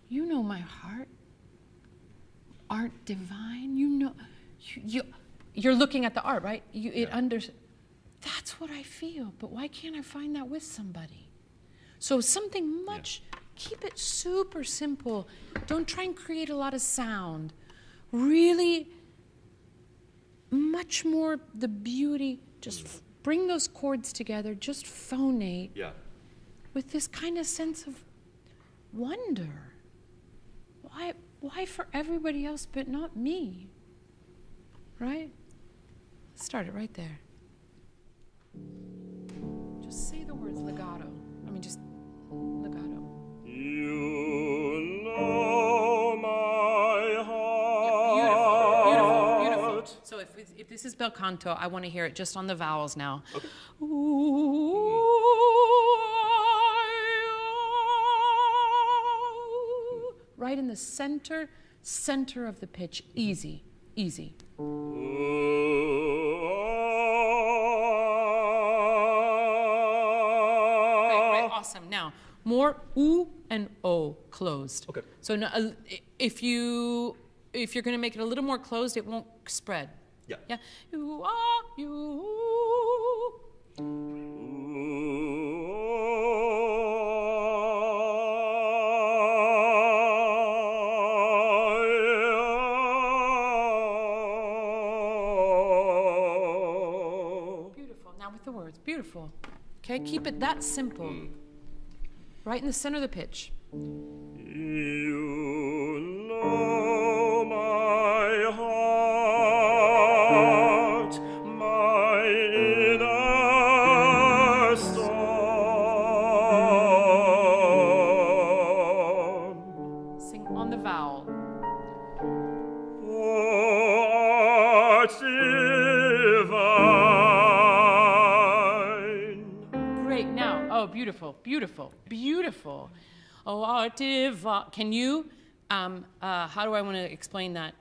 You know my heart. Art divine. You're looking at the art, right? That's what I feel, but why can't I find that with somebody? So something keep it super simple. Don't try and create a lot of sound. Really, much more the beauty, just bring those chords together, just phonate. Yeah. With this kind of sense of wonder. Why for everybody else but not me? Right? Start it right there. Just say the words legato. Just legato. You know my heart. Beautiful. So if this is bel canto, I want to hear it just on the vowels now. Okay. Ooh. right in the center of the pitch. Easy, easy. Great, awesome. Now, more oo and o closed. Okay. So now, if you're going to make it a little more closed, it won't spread. Yeah. Yeah. You are you. Beautiful. Now with the words. Beautiful. Okay, keep it that simple. Right in the center of the pitch. You know my heart, my inner storm. Sing on the vowel. Art divine. Great. Now, oh, beautiful, beautiful, beautiful. Oh, art divine. Can you, how do I want to explain that?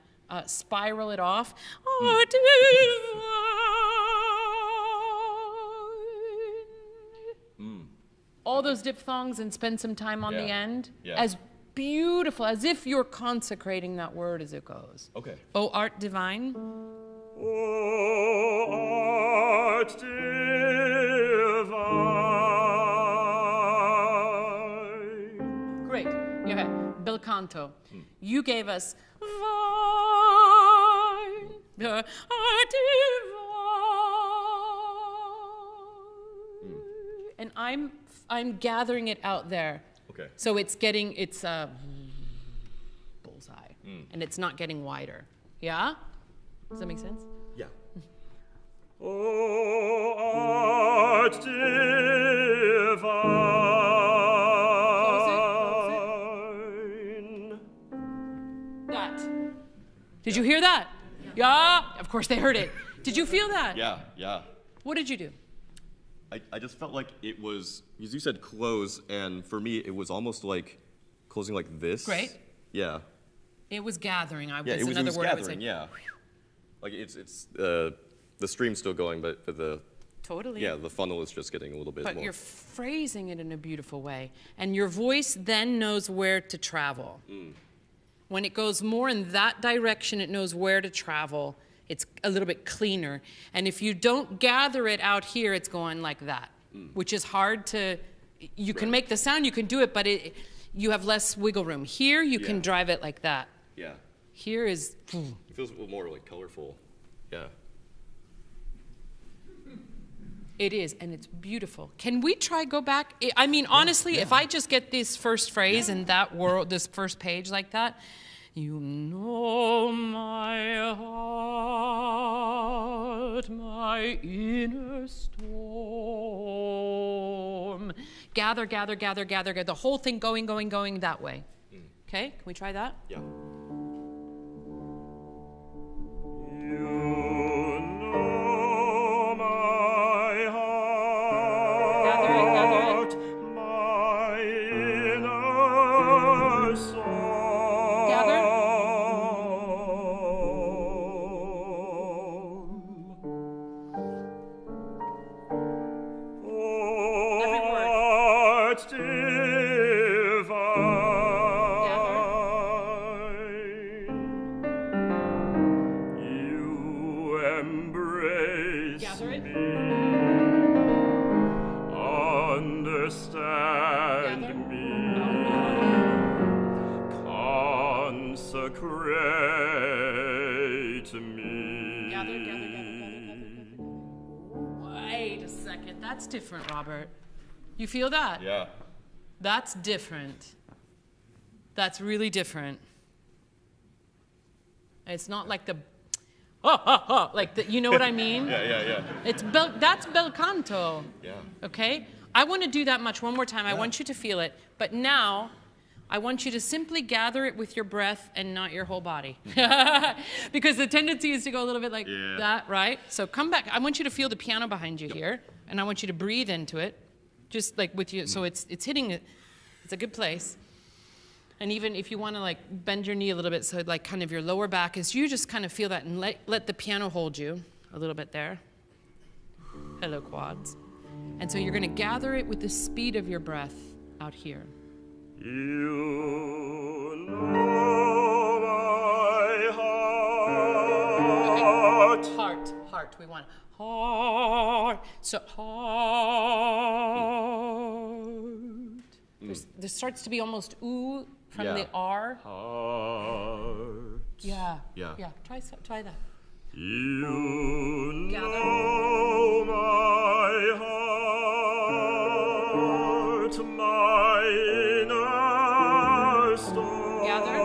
Spiral it off. Art divine. All those diphthongs and spend some time on the end. Yeah. As beautiful, as if you're consecrating that word as it goes. Okay. Oh, art divine. Oh, art divine. Great. Okay. Bel canto. You gave us vine. Art divine. And I'm gathering it out there. Okay. So it's bullseye. And it's not getting wider. Yeah? Does that make sense? Yeah. Oh, art divine. That. Did you hear that? Yeah. Of course they heard it. Did you feel that? Yeah, yeah. What did you do? I just felt like it was, because you said close, and for me, it was almost like closing like this. Great. Yeah. It was gathering. Yeah, It's it was another word I would gathering, say. yeah. Like it's the stream's still going, but the Totally. yeah, the funnel is just getting a little bit But more. you're phrasing it in a beautiful way. And your voice then knows where to travel. When it goes more in that direction, it knows where to travel. It's a little bit cleaner. And if you don't gather it out here, it's going like that, which is hard to, you can make the sound, you can do it, but you have less wiggle room. Here, you can drive it like that. Yeah. Here is, It feels a little more like colorful. Yeah. it is, and it's beautiful. Can we try go back? I mean, honestly, if I just get this first phrase in that world, this first page like that, you know my heart, my inner storm. Gather, gather, gather, gather, gather. The whole thing going, going, going that way. Okay, can we try that? Yeah. You know my Gather it, gather it. heart, my inner soul. Gather. Every word. Art divine. You embrace Gather it. me, understand Gather. me, consecrate me. Gather, gather, gather, gather, gather, gather. Wait a second. That's different, Robert. You feel that? Yeah. That's different. That's really different. It's not like the, like the, you know what I mean? Yeah. That's bel canto. Yeah. Okay? I want to do that much one more time. I want you to feel it. But now, I want you to simply gather it with your breath and not your whole body. Because the tendency is to go a little bit like that, right? So come back. I want you to feel the piano behind you here, and I want you to breathe into it, just like with you. So it's hitting it. It's a good place. And even if you want to like bend your knee a little bit, so like kind of your lower back, is you just kind of feel that and let the piano hold you a little bit there. Hello, quads. And so you're going to gather it with the speed of your breath out here. You know my heart. Okay. Heart. We want heart. So heart. There starts to be almost ooh from the R. Heart. Yeah. Yeah. Try that. You Gather. know my heart, my inner storm. Gather.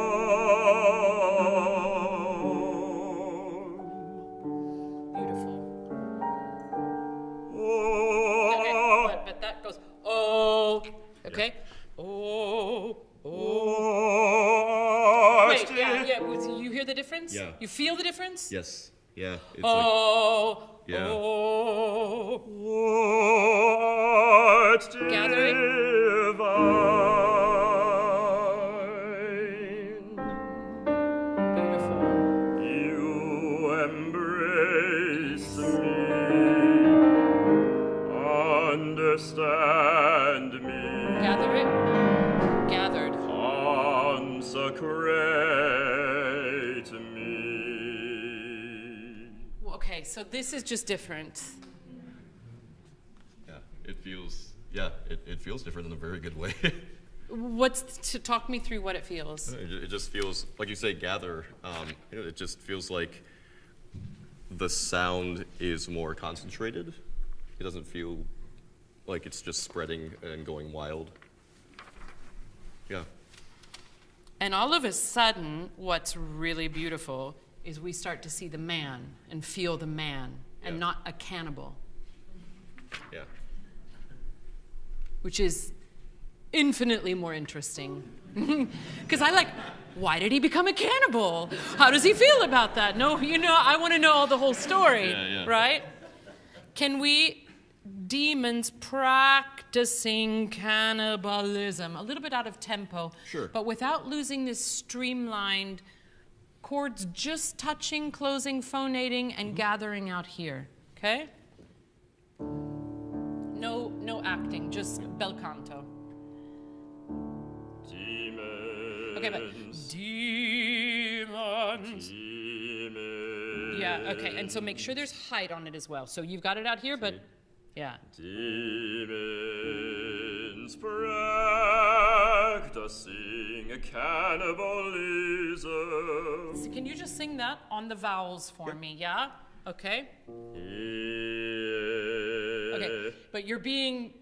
Beautiful. Oh, Okay, but that goes oh. Okay. Oh. Wait, yeah. You hear the difference? Yeah. You feel the difference? Yes. Yeah. It's Oh. Yeah. Oh. heart Gather it. divine. Beautiful. You embrace me, understand me, Gather it. Gathered. consecrate me. Okay, so this is just different. Yeah. It feels. Yeah. It feels different in a very good way. To talk me through what it feels? It just feels like you say gather. It just feels like the sound is more concentrated. It doesn't feel like it's just spreading and going wild. Yeah. And all of a sudden, what's really beautiful is we start to see the man and feel the man and Yeah. not a cannibal, Yeah. which is infinitely more interesting. Because why did he become a cannibal? How does he feel about that? No, I want to know the whole story, Yeah. right? Can we, demons practicing cannibalism, a little bit out of tempo, Sure. but without losing this streamlined chords just touching, closing, phonating, and gathering out here, okay? No acting, just bel canto. Demons. Okay, but demons. Demons. Yeah, okay, and so make sure there's height on it as well. So you've got it out here, but yeah. Demons practicing cannibalism. So can you just sing that on the vowels for me, yeah? Okay. Okay, but you're being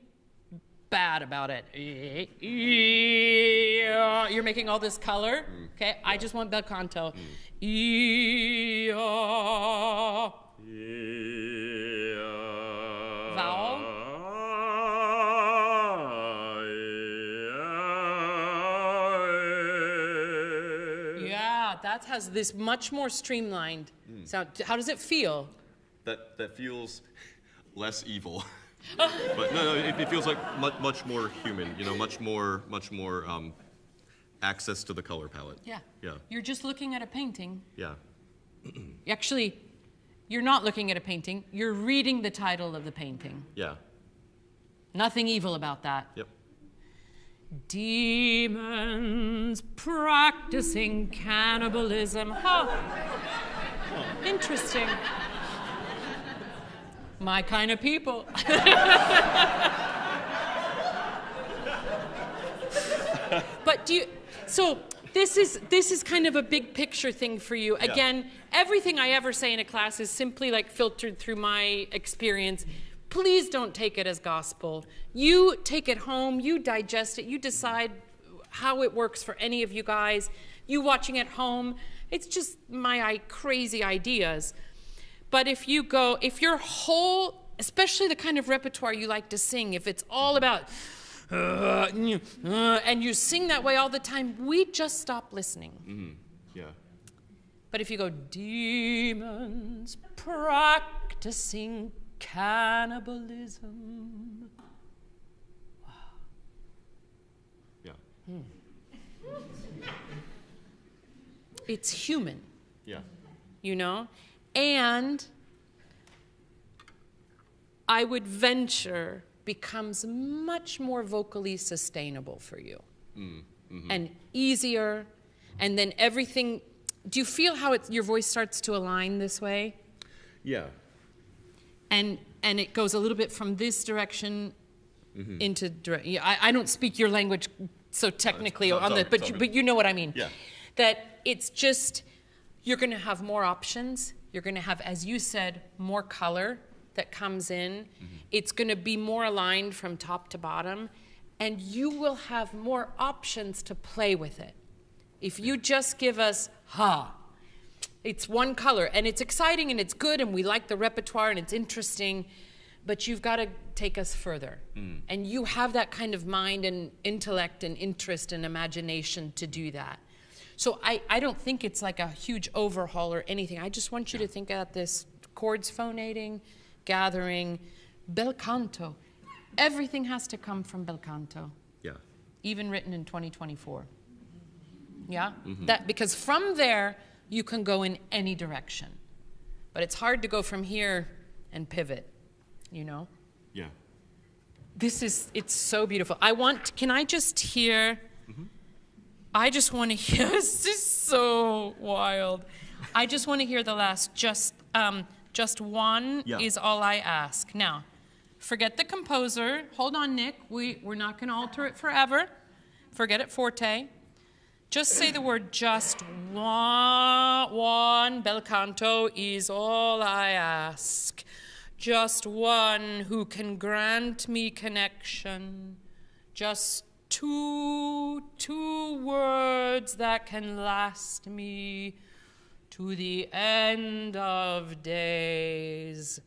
bad about it. You're making all this color. Okay, I just want bel canto. Vowel. Yeah, that has this much more streamlined sound. How does it feel? That feels less evil. But no, it feels like much more human. Much more access to the color palette. Yeah. Yeah. You're just looking at a painting. Yeah. Actually, you're not looking at a painting. You're reading the title of the painting. Yeah. Nothing evil about that. Yep. Demons practicing cannibalism. Huh. Interesting. My kind of people. But so this is kind of a big picture thing for you. Yeah. Again, everything I ever say in a class is simply like filtered through my experience. Please don't take it as gospel. You take it home, you digest it, you decide how it works for any of you guys. You watching at home, it's just my crazy ideas. But if your whole, especially the kind of repertoire you like to sing, if it's all about, and you sing that way all the time, we just stop listening. Mm-hmm. Yeah. But if you go, demons practicing cannibalism. Yeah. it's human, Yeah. you know? And I would venture becomes much more vocally sustainable for you and easier. And then everything, do you feel how your voice starts to align this way? Yeah. And it goes a little bit from this direction into I don't speak your language so technically but you know what I mean. Yeah. That it's just, you're going to have more options. You're going to have, as you said, more color that comes in. It's going to be more aligned from top to bottom, and you will have more options to play with it. If you just give us it's one color, and it's exciting and it's good, and we like the repertoire and it's interesting, but you've got to take us further. And you have that kind of mind and intellect and interest and imagination to do that. So I don't think it's like a huge overhaul or anything. I just want you to think about this: chords phonating, gathering, bel canto. Everything has to come from bel canto. Yeah. Even written in 2024. Yeah? That, because from there, you can go in any direction. But it's hard to go from here and pivot, you know? Yeah. It's so beautiful. Can I just hear, I just want to hear, this is so wild. I just want to hear the last, just one is all I ask. Now, forget the composer. Hold on, Nick. We're not going to alter it forever. Forget it, forte. Just say the word just one bel canto is all I ask. Just one who can grant me connection. Just two words that can last me to the end of days.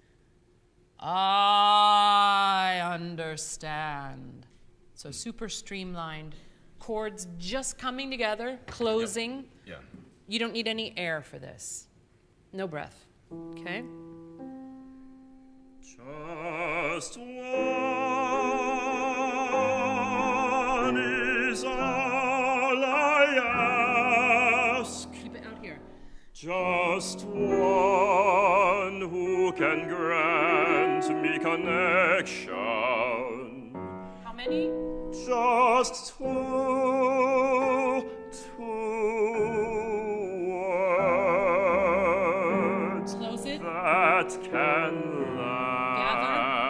I understand. So super streamlined. Chords just coming together, closing. Yeah. You don't need any air for this. No breath. Okay? Just one is all I ask. Keep it out here. Just one who can grant me connection. How many? Just two words Close it. that can last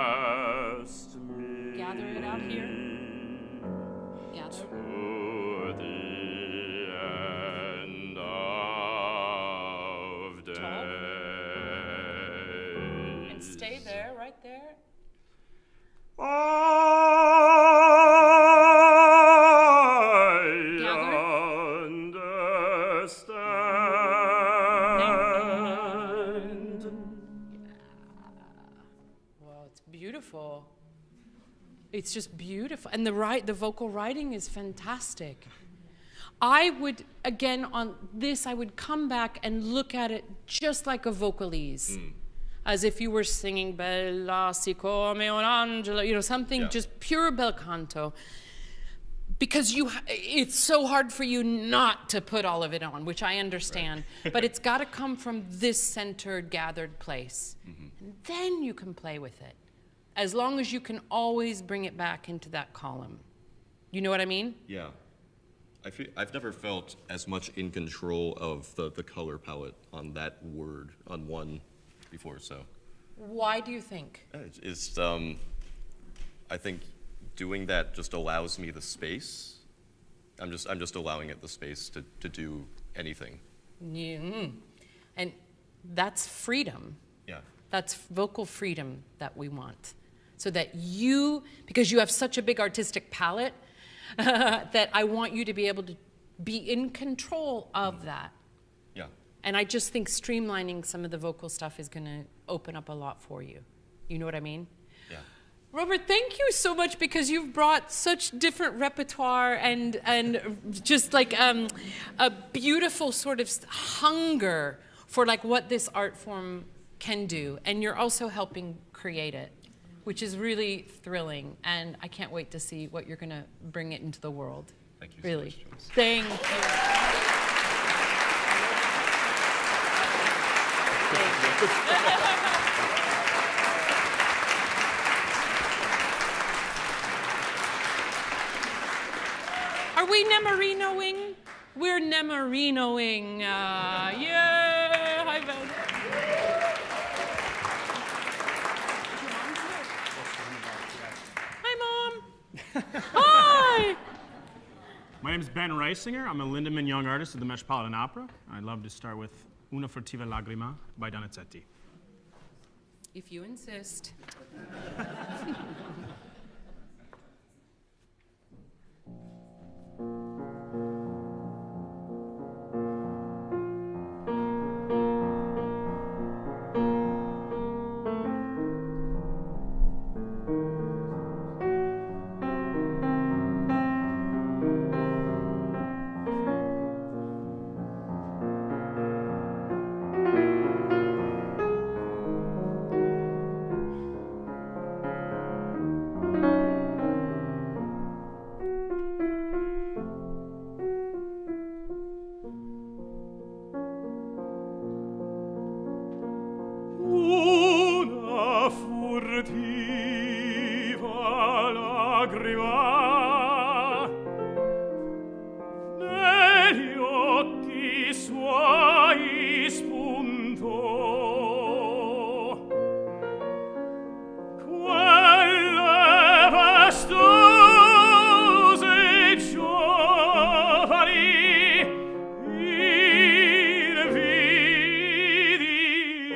me. Gather it out here. Gather. To the end of days. And stay there, right there. Beautiful. It's just beautiful. And the vocal writing is fantastic. I would, again, on this, I would come back and look at it just like a vocalese. As if you were singing Bella siccome un angelo, you know, something just pure bel canto. Because it's so hard for you not to put all of it on, which I understand. Right. But it's got to come from this centered, gathered place. And then you can play with it. As long as you can always bring it back into that column. You know what I mean? Yeah. I've never felt as much in control of the color palette on that word, on one, before, so. Why do you think? I think doing that just allows me the space. I'm just allowing it the space to do anything. And that's freedom. Yeah. That's vocal freedom that we want. So that because you have such a big artistic palette, that I want you to be able to be in control of that. Yeah. And I just think streamlining some of the vocal stuff is going to open up a lot for you. You know what I mean? Yeah. Robert, thank you so much, because you've brought such different repertoire and just like a beautiful sort of hunger for like what this art form can do. And you're also helping create it, which is really thrilling. And I can't wait to see what you're going to bring it into the world. Thank you really. so much, Joyce. Thank you. Are we Nemarinoing? We're Nemarinoing. Yeah. Hi, Ben. Hi, Mom. Hi. My name is Ben Reisinger. I'm a Lindemann Young Artist at the Metropolitan Opera. I'd love to start with Una furtiva lagrima by Donizetti. If you insist. Una furtiva lagrima negli occhi suoi spuntò, quelle vastose giovani il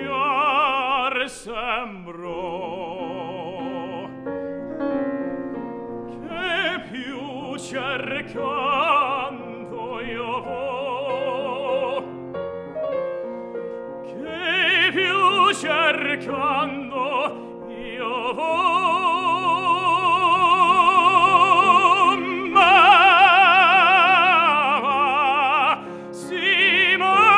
vidiar sembrò, che più cercando io vo, che più cercando io vo, ma si ma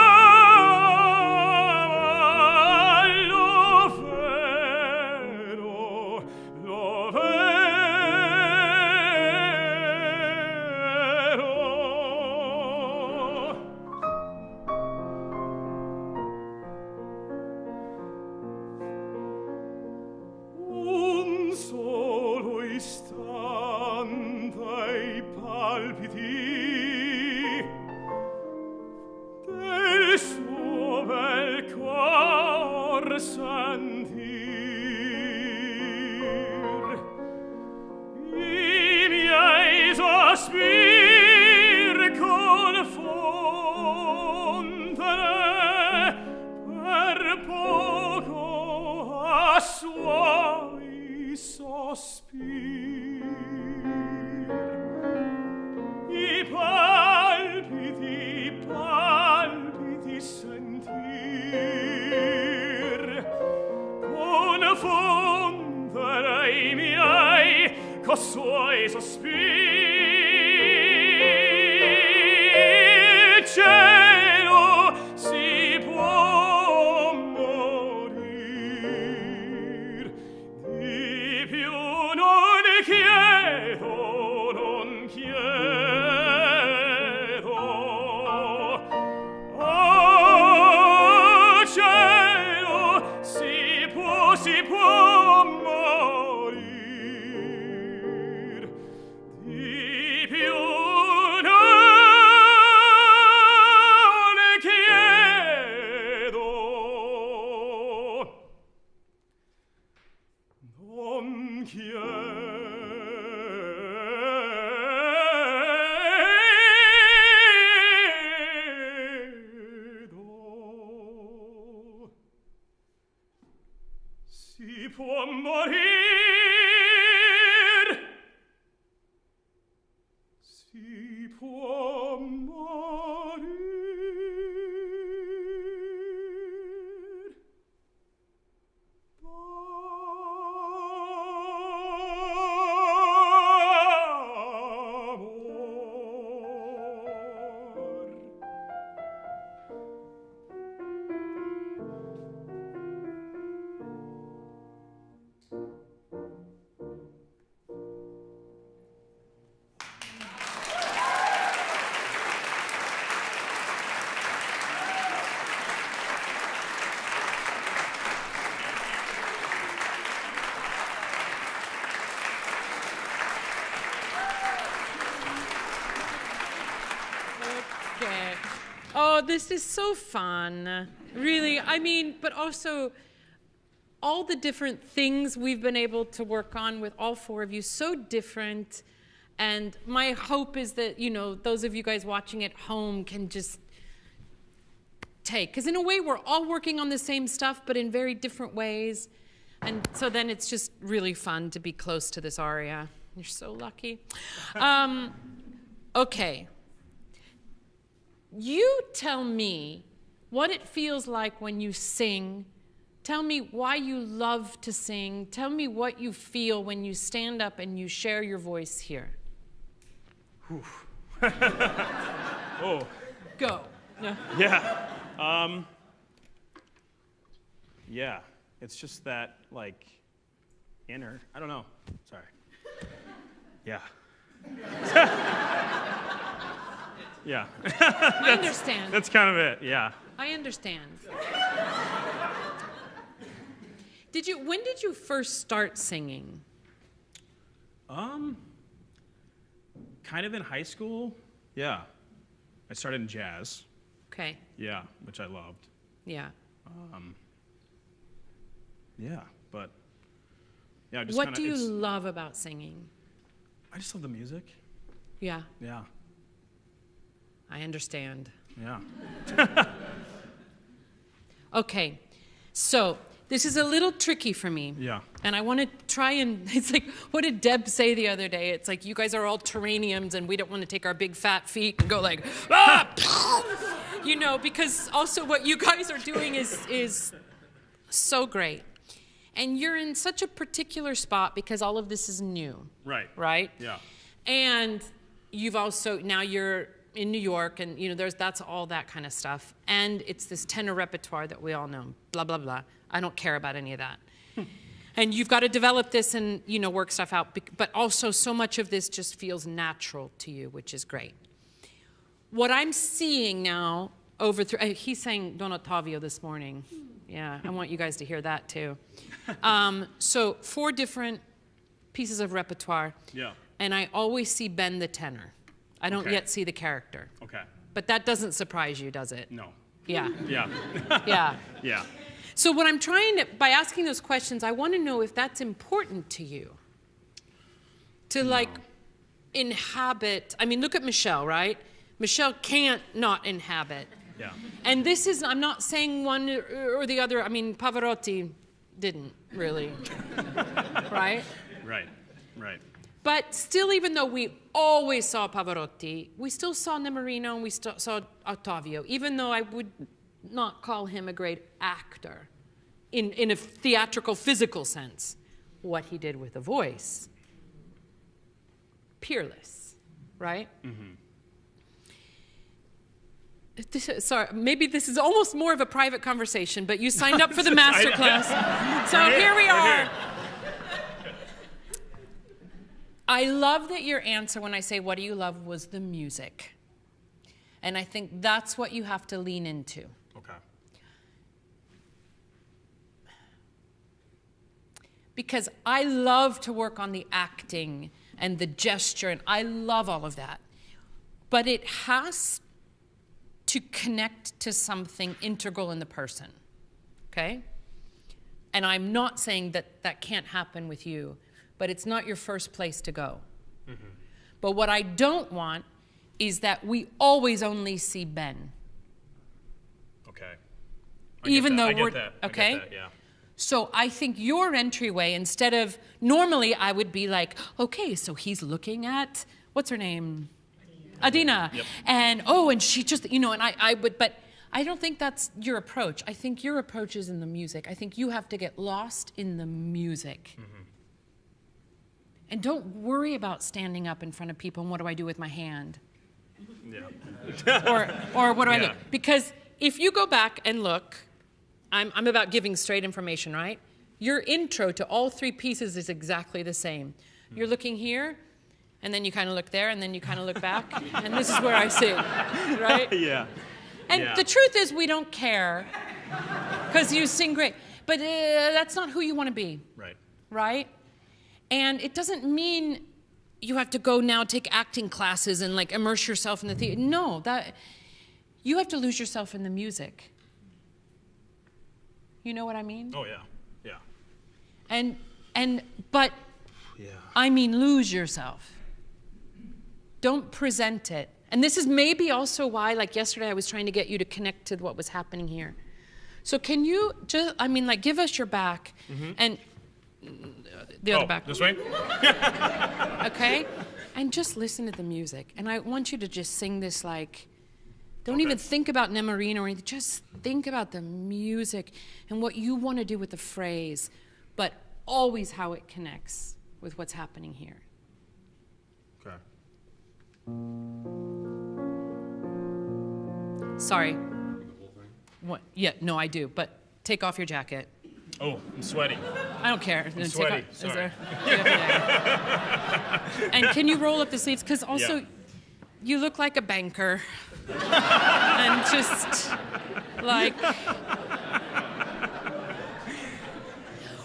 lo vero, lo vero. Un solo istante i palpiti del suo bel cor sentir, i miei sospir confondere per poco a suoi sospir, i palpiti sentir, confondere i miei co' suoi sospir. Cielo, si può morir, di più non chiedo, non chiedo. Oh, cielo, si può morir, di più non chiedo, non chiedo. Si può morir, si può morir. D'amor. this is so fun. Really, I mean, but also all the different things we've been able to work on with all four of you, so different. And my hope is that, you know, those of you guys watching at home can just take, because in a way we're all working on the same stuff, but in very different ways. And so then it's just really fun to be close to this aria. You're so lucky. Okay. You tell me what it feels like when you sing. Tell me why you love to sing. Tell me what you feel when you stand up and you share your voice here. Oh. Go. No. Yeah. Yeah. It's just that, like, inner. I don't know. Sorry. Yeah. Yeah. I understand. That's kind of it. Yeah. I understand. When did you first start singing? Kind of in high school. Yeah. I started in jazz. Okay. Yeah, which I loved. Yeah. Yeah, but yeah, I just What do you love about singing? I just love the music. Yeah, Yeah. I understand. Yeah. Okay, so this is a little tricky for me. Yeah. And I want to try and, it's like, what did Deb say the other day? It's like, you guys are all terraniums and we don't want to take our big fat feet and go like, ah! You know, because also what you guys are doing is so great. And you're in such a particular spot because all of this is new. Right. Right? Yeah. And you've also, now you're in New York and, you know, that's all that kind of stuff. And it's this tenor repertoire that we all know, blah, blah, blah. I don't care about any of that. And you've got to develop this and, you know, work stuff out. But also so much of this just feels natural to you, which is great. What I'm seeing now he sang Don Ottavio this morning. Yeah, I want you guys to hear that too. So 4 different pieces of repertoire. Yeah. And I always see Ben the tenor. I don't yet see the character. Okay. But that doesn't surprise you, does it? No. Yeah. Yeah. Yeah. Yeah. So what I'm trying to, by asking those questions, I want to know if that's important to you. To like inhabit, I mean, look at Michelle, right? Michelle can't not inhabit. Yeah. And this is, I'm not saying one or the other. I mean, Pavarotti didn't really, right? Right. Right. But still, even though we always saw Pavarotti, we still saw Nemorino and we still saw Ottavio, even though I would not call him a great actor in a theatrical, physical sense. What he did with the voice, peerless, right? Mm-hmm. Sorry, maybe this is almost more of a private conversation, but you signed up for the master class. So here we are. I love that your answer when I say, what do you love, was the music. And I think that's what you have to lean into. Okay. Because I love to work on the acting and the gesture, and I love all of that. But it has to connect to something integral in the person, okay? And I'm not saying that that can't happen with you, but it's not your first place to go. Mm-hmm. But what I don't want is that we always only see Ben. Okay. Even though we're, okay? Okay? I get that, yeah. So I think your entryway, instead of, normally I would be like, okay, so he's looking at, what's her name? Adina. Yep. And, and she just, you know, and I would, but I don't think that's your approach. I think your approach is in the music. I think you have to get lost in the music. Mm-hmm. And don't worry about standing up in front of people and what do I do with my hand? Yeah. or what do I do? Because if you go back and look, I'm about giving straight information, right? Your intro to all 3 pieces is exactly the same. You're looking here, and then you kind of look there, and then you kind of look back, and this is where I sing, right? Yeah. And the truth is we don't care, because you sing great. But that's not who you want to be. Right. Right? And it doesn't mean you have to go now take acting classes and like immerse yourself in the theater. No, that you have to lose yourself in the music. You know what I mean? Oh, yeah. Yeah. But Yeah. I mean, lose yourself. Don't present it. And this is maybe also why, like yesterday, I was trying to get you to connect to what was happening here. So can you just, I mean, like, give us your back and the other back. This way? Okay? And just listen to the music. And I want you to just sing this like, don't even think about Nemorino or anything. Just think about the music and what you want to do with the phrase, but always how it connects with what's happening here. Okay. Sorry. What? Yeah, no, I do, but take off your jacket. Oh, I'm sweaty. I don't care. I'm sweaty. Is Sorry. there? And can you roll up the sleeves? Because also, Yeah. you look like a banker. And just like,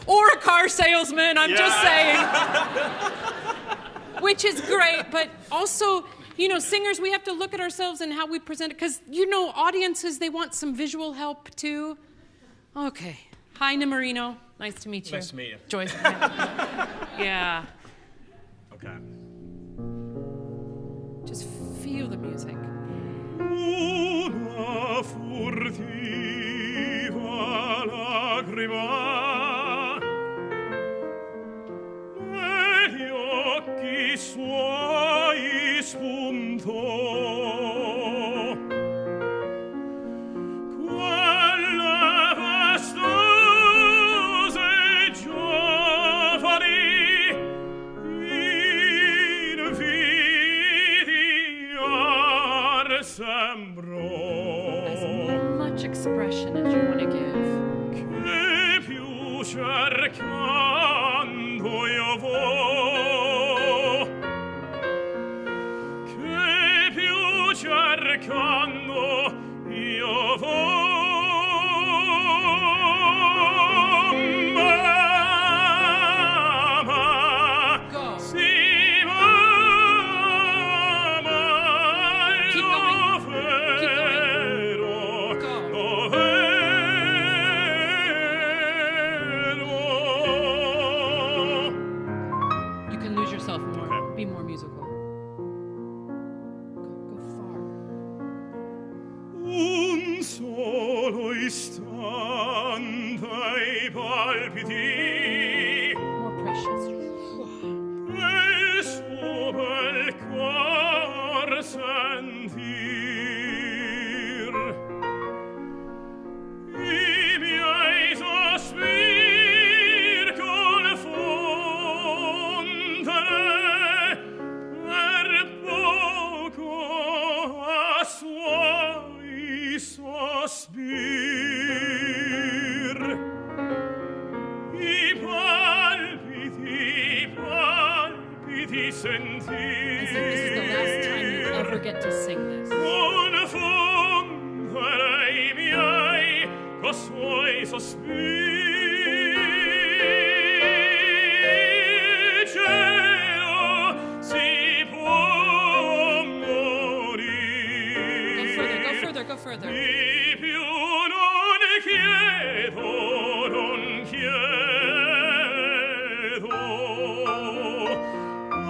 or a car salesman, I'm just saying. Which is great, but also, you know, singers, we have to look at ourselves and how we present it, because, you know, audiences, they want some visual help too. Okay. Hi, Nemorino. Nice to meet you. Nice to meet you. Joyce. Yeah. Okay. Just feel the music. Una furtiva lagrima negli occhi suoi spuntò. Quella vastose giovani in vidiar sembrò. As much expression as you want to give. Che più cercando io vo, che più cercando io vo. Mama, Go. si mama, Keep going. Keep vero, Go. lo vero. You can lose yourself more. Okay. Be more musical. Go far. Un solo istante ai palpiti More precious. del suo bel cor sentir. I miei sospir confondere per poco a suoi sospir. I palpiti sentir. As if this is the last time you ever get to sing this. Confondere i miei co suoi sospiri. Cielo si può morire. Go further, go further. Di più non chiedo, non chiedo.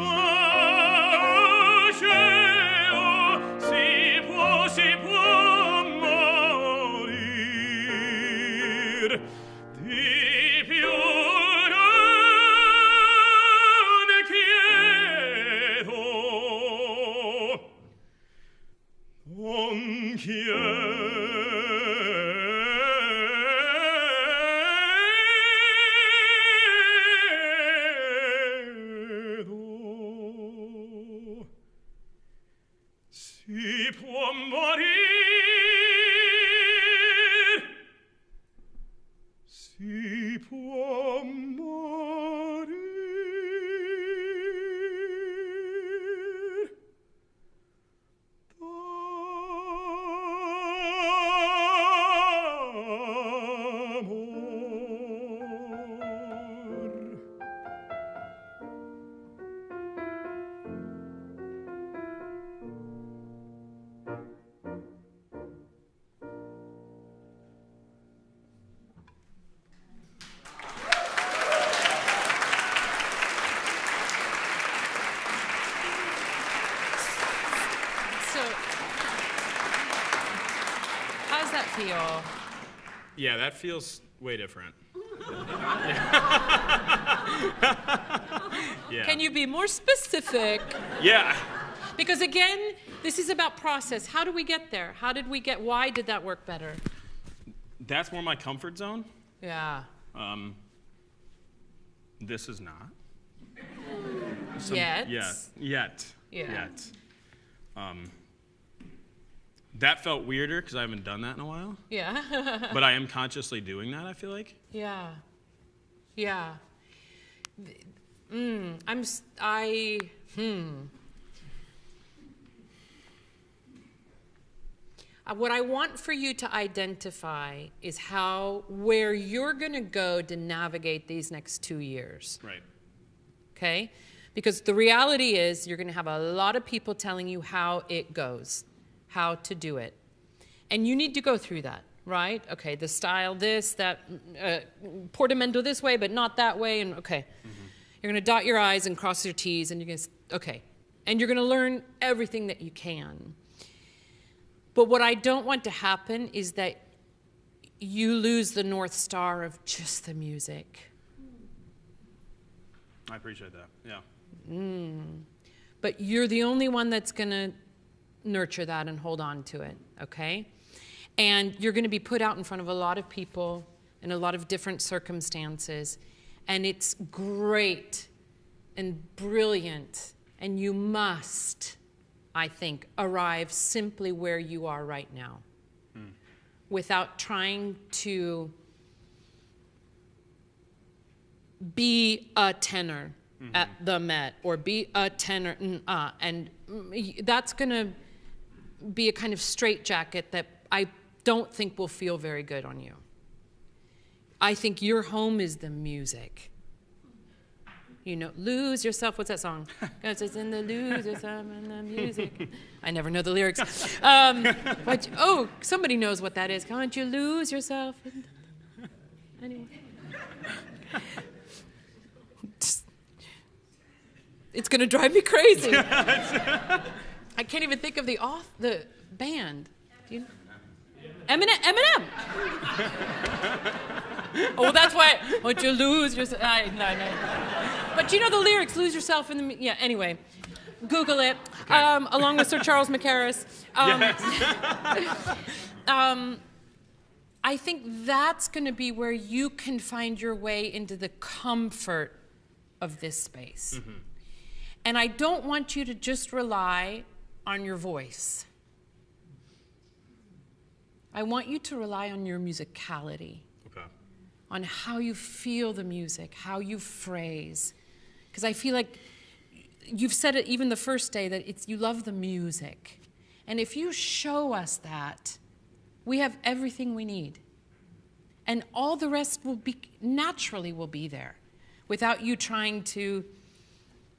Oh, cielo, si può morir. Di più non chiedo. Non chiedo. Si può morir. feel? Yeah, that feels way different. Yeah. Can you be more specific? Yeah. Because again, this is about process. How do we get there? Why did that work better? That's more my comfort zone. Yeah. This is not. Yet. Yeah. Yet. Yeah. That felt weirder because I haven't done that in a while. Yeah. But I am consciously doing that, I feel like. Yeah. Yeah. What I want for you to identify is where you're going to go to navigate these next 2 years. Right. Okay? Because the reality is you're going to have a lot of people telling you how it goes, how to do it. And you need to go through that, right? Okay, the style this, that, portamento this way, but not that way, and okay. Mm-hmm. You're going to dot your I's and cross your T's, and you're going to, okay. And you're going to learn everything that you can. But what I don't want to happen is that you lose the North Star of just the music. I appreciate that, yeah. But you're the only one that's going to nurture that and hold on to it, okay? And you're going to be put out in front of a lot of people in a lot of different circumstances. And it's great and brilliant. And you must, I think, arrive simply where you are right now without trying to be a tenor at the Met or be a tenor. And that's going to be a kind of straitjacket that I don't think will feel very good on you. I think your home is the music. You know, lose yourself. What's that song? Because it's in the lose yourself in the music. I never know the lyrics. But, somebody knows what that is. Can't you lose yourself? Anyway. It's going to drive me crazy. I can't even think of the band. Do you know? Eminem. Oh, that's why. Won't you lose yourself? No. But you know the lyrics. Lose yourself in the. Yeah. Anyway, Google it. Okay. Along with Sir Charles McCarris. I think that's going to be where you can find your way into the comfort of this space. Mm-hmm. And I don't want you to just rely on your voice. I want you to rely on your musicality, on how you feel the music, how you phrase. Because I feel like you've said it even the first day that you love the music. And if you show us that, we have everything we need. And all the rest will be there without you trying to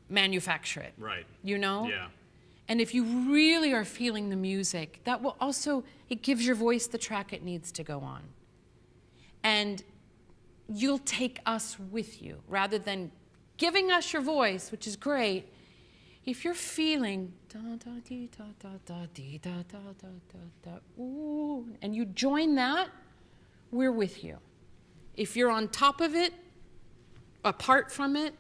manufacture it. Right. You know? Yeah. And if you really are feeling the music, that will also, it gives your voice the track it needs to go on. And you'll take us with you rather than giving us your voice, which is great. If you're feeling ooh, and you join that, we're with you. If you're on top of it, apart from it,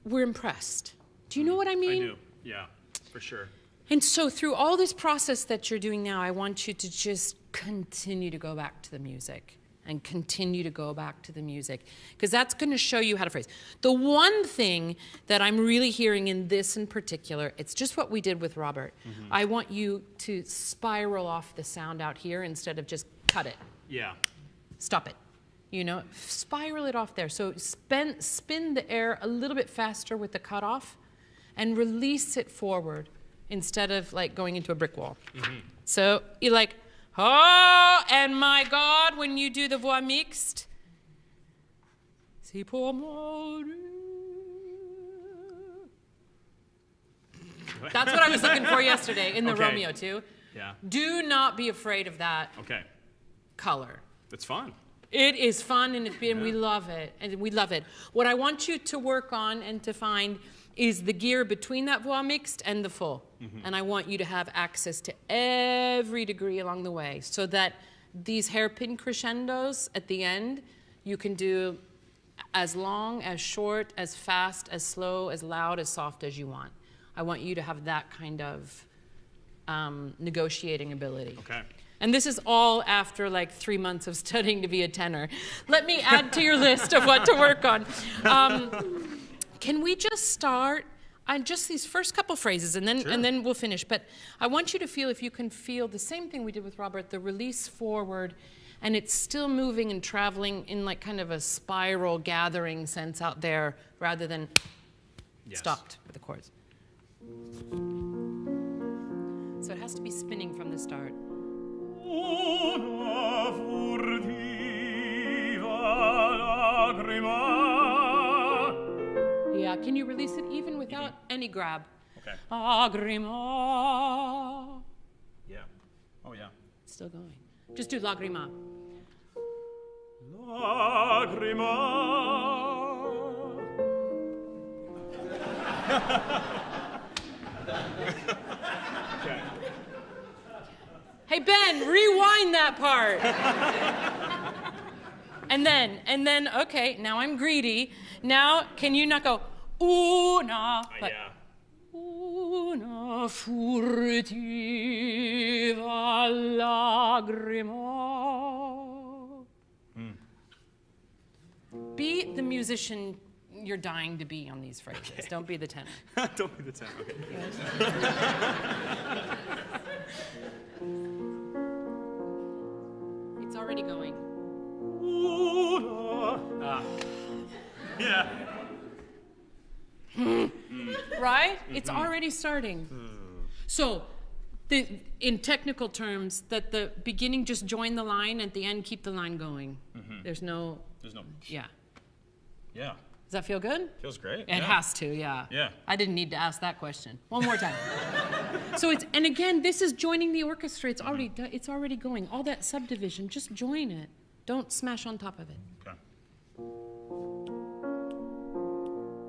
we're impressed. Do you know what I mean? I do, yeah, for sure. And so through all this process that you're doing now, I want you to just continue to go back to the music and continue to go back to the music because that's going to show you how to phrase. The one thing that I'm really hearing in this in particular, it's just what we did with Robert. Mm-hmm. I want you to spiral off the sound out here instead of just cut it. Yeah. Stop it. You know, spiral it off there. So spin the air a little bit faster with the cutoff and release it forward instead of like going into a brick wall. Mm-hmm. So you're like, oh, and my God, when you do the voix mixte, c'est pour moi. That's what I was looking for yesterday in the Romeo too. Yeah. Do not be afraid of that color. It's fun. It is fun and we love it. And we love it. What I want you to work on and to find is the gear between that voix mixte and the full. And I want you to have access to every degree along the way so that these hairpin crescendos at the end, you can do as long, as short, as fast, as slow, as loud, as soft as you want. I want you to have that kind of negotiating ability. Okay. And this is all after like 3 months of studying to be a tenor. Let me add to your list of what to work on. Can we just start on just these first couple phrases, and then we'll finish. But I want you to feel, if you can feel the same thing we did with Robert, the release forward, and it's still moving and traveling in like kind of a spiral gathering sense out there, rather than stopped with the chords. So it has to be spinning from the start. Una furtiva lagrima. Yeah, can you release it even without any grab? Okay. Lagrima. Yeah. Oh, yeah. It's still going. Just do lagrima. Lagrima. Okay. Hey, Ben, rewind that part. and then, okay, now I'm greedy. Now, can you not go, una, but, Yeah. una furtiva lagrima. Be the musician you're dying to be on these phrases. Okay. Don't be the tenor. Don't be the tenor. Okay. It's already going. Yeah. Right? It's already starting. So, in technical terms, that the beginning just join the line, and at the end keep the line going. There's no, yeah. Yeah. Does that feel good? Feels great. It has to, yeah. Yeah. I didn't need to ask that question. One more time. So and again, this is joining the orchestra. It's already going. All that subdivision, just join it. Don't smash on top of it. Okay.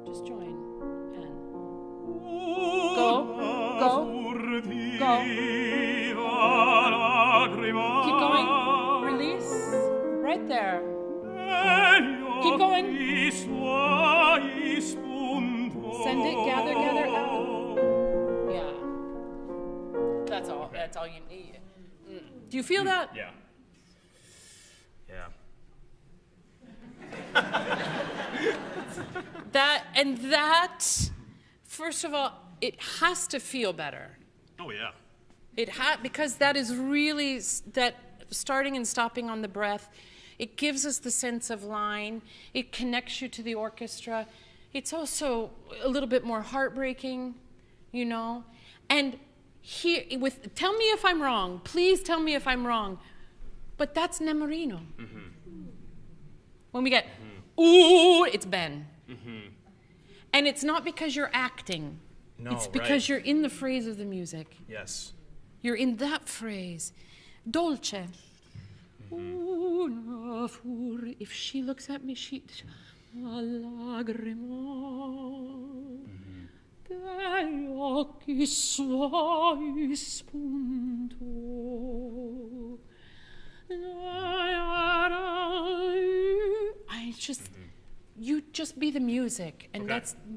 Just join. And go. Keep going. Release. Right there. Keep going. Send it, gather out. Yeah. That's all. That's all you need. Do you feel that? Yeah. Yeah. That, first of all, it has to feel better. Oh, yeah. Because that is really, that starting and stopping on the breath, it gives us the sense of line. It connects you to the orchestra. It's also a little bit more heartbreaking, you know? And here, tell me if I'm wrong. Please tell me if I'm wrong. But that's Nemorino. When we get, ooh, it's Ben. And it's not because you're acting. No, it's because you're in the phrase of the music. Yes. You're in that phrase. Dolce. If she looks at me, she... Lagrima degli occhi suoi spunto. You just be the music, and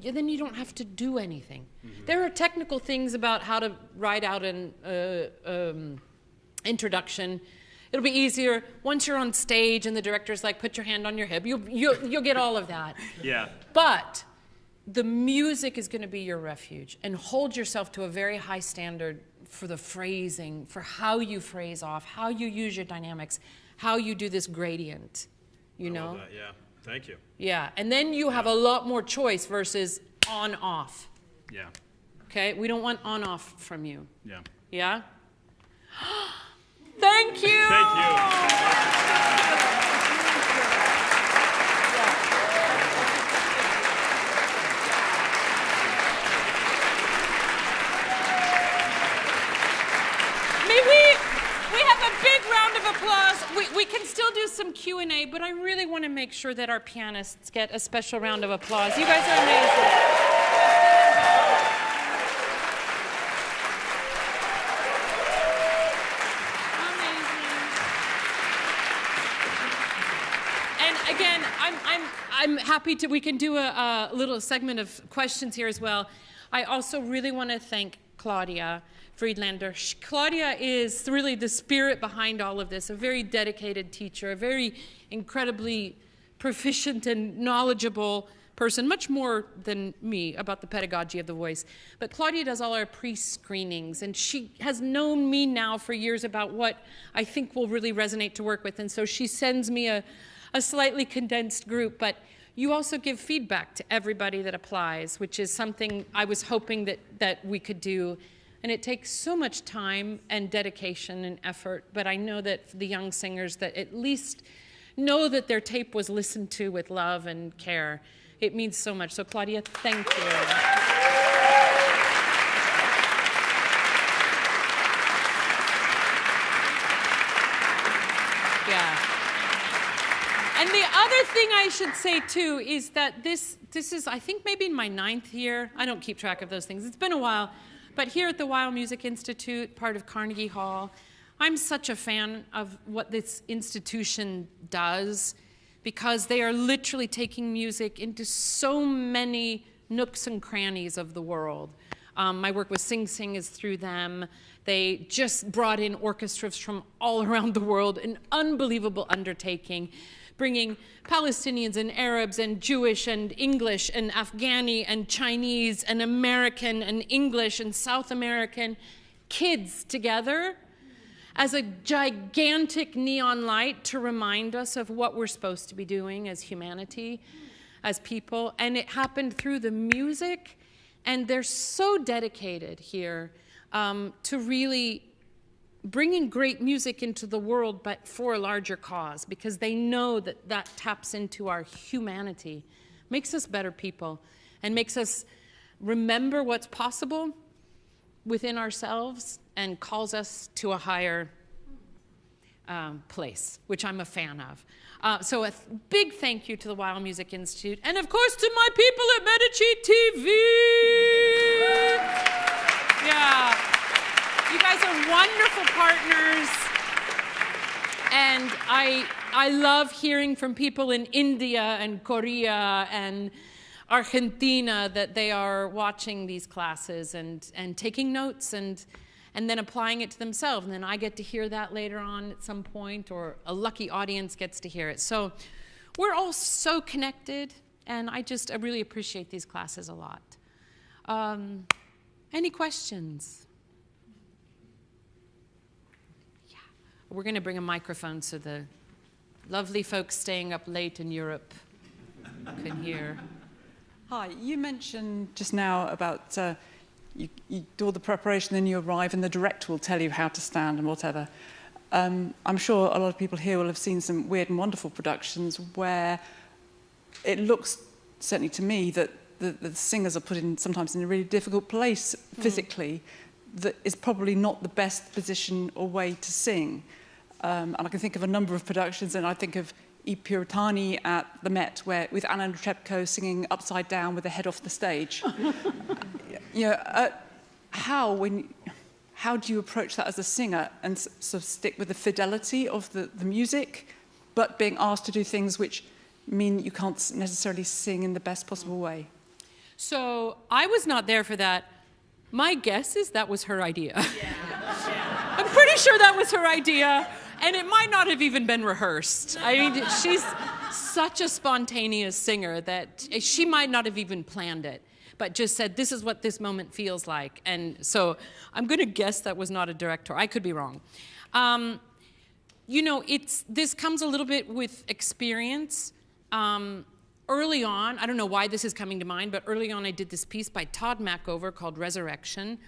then you don't have to do anything. There are technical things about how to write out an introduction. It'll be easier once you're on stage and the director's like, put your hand on your hip. You'll get all of that. Yeah. But the music is going to be your refuge, and hold yourself to a very high standard for the phrasing, for how you phrase off, how you use your dynamics, how you do this gradient, you know? I love that, yeah. Thank you. Yeah, and then you have a lot more choice versus on-off. Yeah. Okay? We don't want on-off from you. Yeah. Yeah? Thank you! Thank you. May we have a big round of applause. We can still do some Q&A, but I really want to make sure that our pianists get a special round of applause. You guys are amazing. again, I'm happy to, we can do a little segment of questions here as well. I also really want to thank Claudia Friedlander. Claudia is really the spirit behind all of this, a very dedicated teacher, a very incredibly proficient and knowledgeable person, much more than me about the pedagogy of the voice. But Claudia does all our pre-screenings, and she has known me now for years about what I think will really resonate to work with, and so she sends me a slightly condensed group, but you also give feedback to everybody that applies, which is something I was hoping that we could do. And it takes so much time and dedication and effort, but I know that the young singers that at least know that their tape was listened to with love and care, it means so much. So Claudia, thank you. Yeah. And the other thing I should say too is that this is, I think, maybe in my 9th year. I don't keep track of those things. It's been a while. But here at the Weill Music Institute, part of Carnegie Hall, I'm such a fan of what this institution does because they are literally taking music into so many nooks and crannies of the world. My work with Sing Sing is through them. They just brought in orchestras from all around the world, an unbelievable undertaking, bringing Palestinians and Arabs and Jewish and English and Afghani and Chinese and American and English and South American kids together as a gigantic neon light to remind us of what we're supposed to be doing as humanity, as people. And it happened through the music, and they're so dedicated here to really bringing great music into the world, but for a larger cause, because they know that that taps into our humanity, makes us better people, and makes us remember what's possible within ourselves and calls us to a higher place, which I'm a fan of. So a big thank you to the Weill Music Institute, and of course to my people at Medici TV. Yeah. You guys are wonderful partners, and I love hearing from people in India and Korea and Argentina that they are watching these classes and taking notes and then applying it to themselves, and then I get to hear that later on at some point, or a lucky audience gets to hear it. So we're all so connected, and I really appreciate these classes a lot. Any questions? We're going to bring a microphone so the lovely folks staying up late in Europe can hear. Hi, you mentioned just now about you do all the preparation, then you arrive and the director will tell you how to stand and whatever. I'm sure a lot of people here will have seen some weird and wonderful productions where it looks, certainly to me, that the singers are put in sometimes in a really difficult place physically that is probably not the best position or way to sing. And I can think of a number of productions, and I think of I Puritani at the Met, with Anna Netrebko singing upside down with the head off the stage. How do you approach that as a singer and sort of stick with the fidelity of the music, but being asked to do things which mean you can't necessarily sing in the best possible way? So I was not there for that. My guess is that was her idea. Yeah. I'm pretty sure that was her idea. And it might not have even been rehearsed. I mean, she's such a spontaneous singer that she might not have even planned it, but just said, this is what this moment feels like. And so I'm going to guess that was not a director. I could be wrong. This comes a little bit with experience. Early on, I don't know why this is coming to mind, but early on I did this piece by Todd Mackover called Resurrection.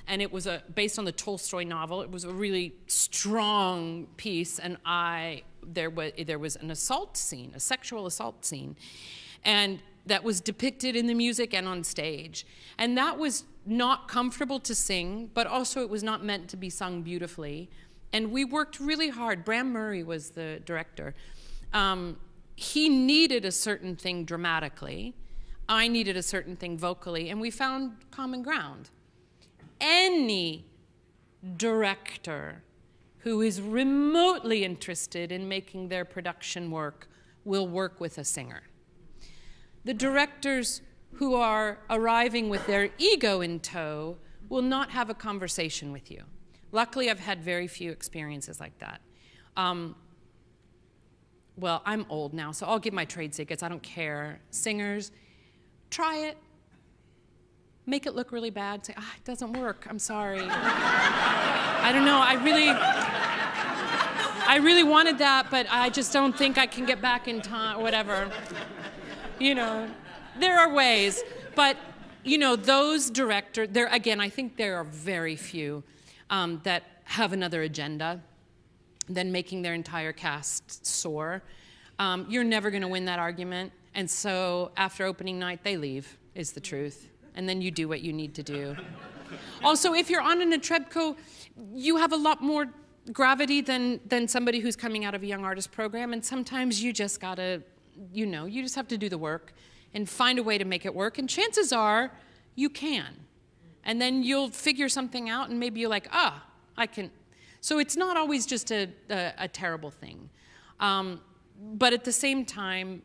And it was based on the Tolstoy novel. It was a really strong piece, and there was an assault scene, a sexual assault scene, and that was depicted in the music and on stage. And that was not comfortable to sing, but also it was not meant to be sung beautifully. And we worked really hard. Bram Murray was the director. He needed a certain thing dramatically. I needed a certain thing vocally, and we found common ground. Any director who is remotely interested in making their production work will work with a singer. The directors who are arriving with their ego in tow will not have a conversation with you. Luckily, I've had very few experiences like that. Well, I'm old now, so I'll give my trade secrets. I don't care. Singers, try it. Make it look really bad. Say, it doesn't work. I'm sorry. I don't know. I really wanted that, but I just don't think I can get back in time, whatever. You know, there are ways. But, you know, those directors, again, I think there are very few that have another agenda than making their entire cast soar. You're never going to win that argument. And so after opening night, they leave, is the truth. And then you do what you need to do. Also, if you're on an Atrebco, you have a lot more gravity than somebody who's coming out of a young artist program. And sometimes you just gotta, you know, you just have to do the work and find a way to make it work. And chances are you can. And then you'll figure something out and maybe you're like, I can. So it's not always just a terrible thing. But at the same time,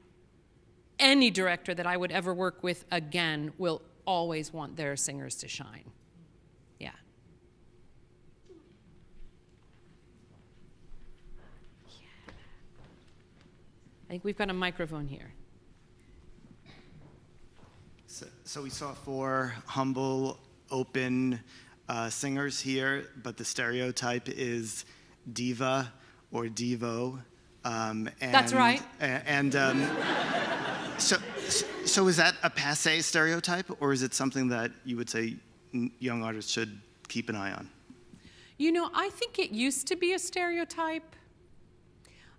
any director that I would ever work with again will always want their singers to shine. Yeah. I think we've got a microphone here. So we saw 4 humble, open singers here, but the stereotype is diva or divo. That's right. So is that a passé stereotype, or is it something that you would say young artists should keep an eye on? You know, I think it used to be a stereotype.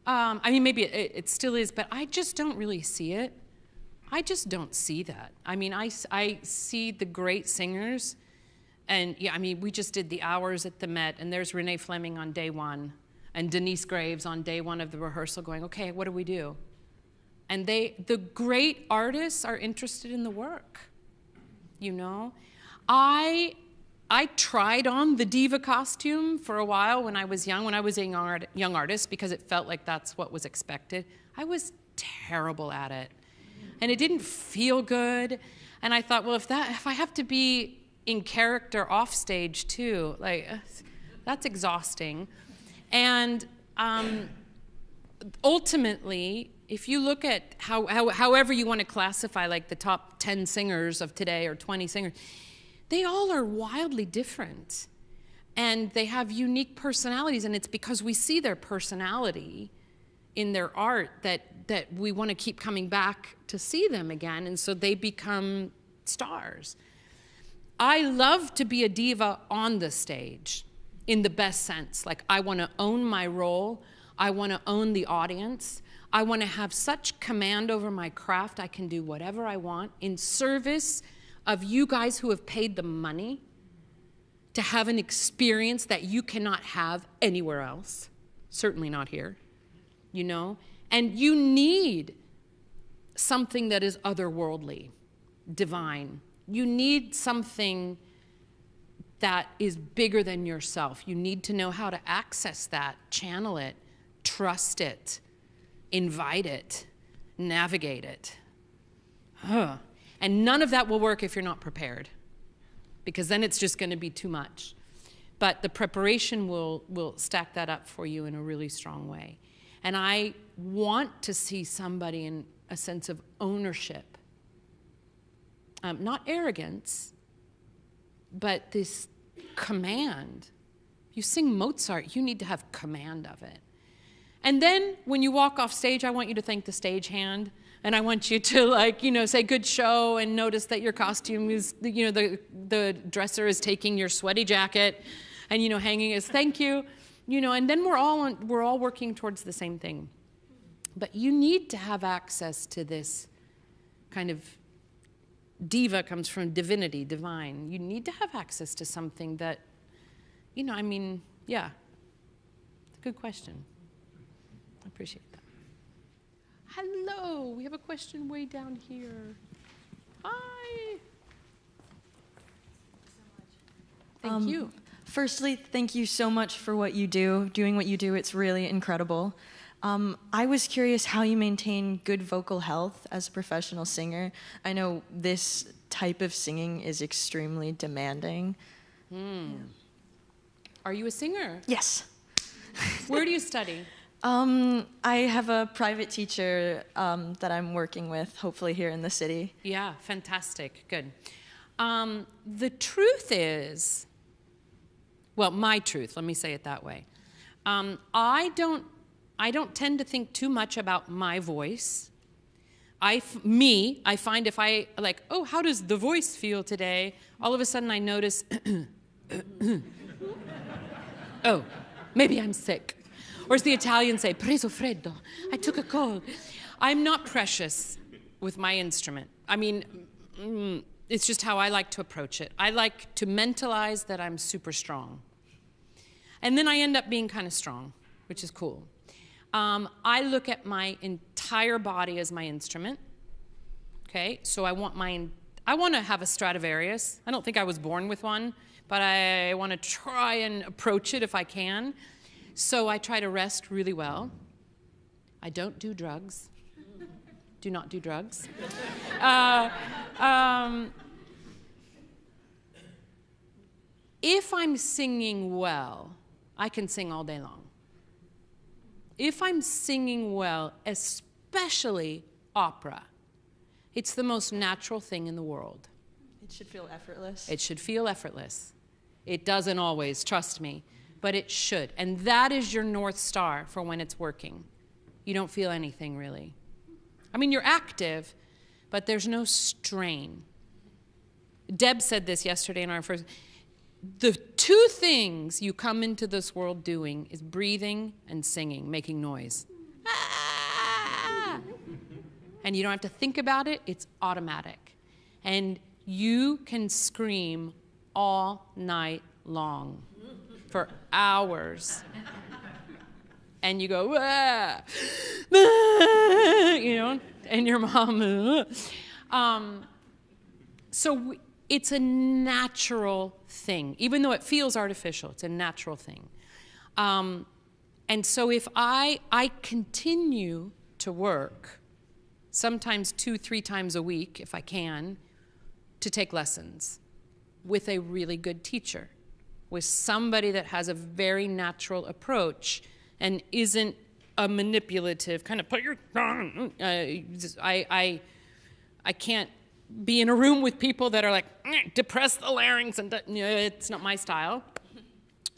I mean, maybe it still is, but I just don't really see it. I just don't see that. I mean, I see the great singers, and yeah, I mean, we just did the hours at the Met, and there's Renee Fleming on day 1, and Denise Graves on day 1 of the rehearsal going, okay, what do we do? And the great artists are interested in the work, you know? I tried on the diva costume for a while when I was young, when I was a young artist, because it felt like that's what was expected. I was terrible at it. And it didn't feel good. And I thought, well, if I have to be in character off stage too, like, that's exhausting. And ultimately, if you look at however you want to classify, like the top 10 singers of today or 20 singers, they all are wildly different. And they have unique personalities, and it's because we see their personality in their art that we want to keep coming back to see them again, and so they become stars. I love to be a diva on the stage, in the best sense. Like, I want to own my role. I want to own the audience. I want to have such command over my craft, I can do whatever I want in service of you guys who have paid the money to have an experience that you cannot have anywhere else. Certainly not here, you know? And you need something that is otherworldly, divine. You need something that is bigger than yourself. You need to know how to access that, channel it, trust it, invite it, navigate it. And none of that will work if you're not prepared, because then it's just going to be too much. But the preparation will stack that up for you in a really strong way. And I want to see somebody in a sense of ownership, not arrogance, but this command. If you sing Mozart, you need to have command of it. And then when you walk off stage, I want you to thank the stagehand, and I want you to, like, you know, say good show and notice that your costume is, you know, the dresser is taking your sweaty jacket and, you know, hanging as thank you, you know, and then we're all working towards the same thing. But you need to have access to this kind of diva comes from divinity, divine. You need to have access to something that, you know, I mean, yeah, it's a good question. I appreciate that. Hello, we have a question way down here. Hi. Thank you. Firstly, thank you so much for what you do. Doing what you do, it's really incredible. I was curious how you maintain good vocal health as a professional singer. I know this type of singing is extremely demanding. Are you a singer? Yes. Where do you study? I have a private teacher that I'm working with, hopefully here in the city. Yeah, fantastic. Good. The truth is, well, my truth, let me say it that way. I don't tend to think too much about my voice. I find if I like, oh, how does the voice feel today? All of a sudden I notice, oh, maybe I'm sick. Or as the Italians say, preso freddo, I took a cold. I'm not precious with my instrument. I mean, it's just how I like to approach it. I like to mentalize that I'm super strong. And then I end up being kind of strong, which is cool. I look at my entire body as my instrument. Okay, so I want to have a Stradivarius. I don't think I was born with one, but I want to try and approach it if I can. So I try to rest really well. I don't do drugs. Do not do drugs. If I'm singing well, I can sing all day long. If I'm singing well, especially opera, it's the most natural thing in the world. It should feel effortless. It should feel effortless. It doesn't always, trust me, but it should. And that is your North Star for when it's working. You don't feel anything really. I mean, you're active, but there's no strain. Deb said this yesterday in our first. The two things you come into this world doing is breathing and singing, making noise. Ah! And you don't have to think about it, it's automatic. And you can scream all night long for hours. And you go, ah, ah, you know, and your mom, it's a natural thing. Even though it feels artificial, it's a natural thing. And so if I continue to work, sometimes 2-3 times a week, if I can, to take lessons with a really good teacher, with somebody that has a very natural approach and isn't a manipulative kind of put your, I can't be in a room with people that are like, depress the larynx, and it's not my style.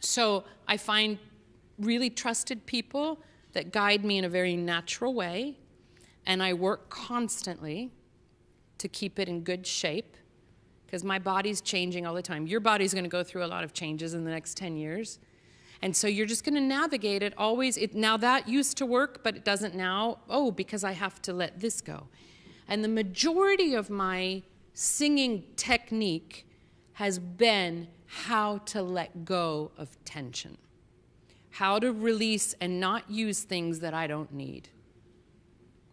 So I find really trusted people that guide me in a very natural way, and I work constantly to keep it in good shape, because my body's changing all the time. Your body's going to go through a lot of changes in the next 10 years. And so you're just going to navigate it always. Now that used to work, but it doesn't now. Oh, because I have to let this go. And the majority of my singing technique has been how to let go of tension, how to release and not use things that I don't need.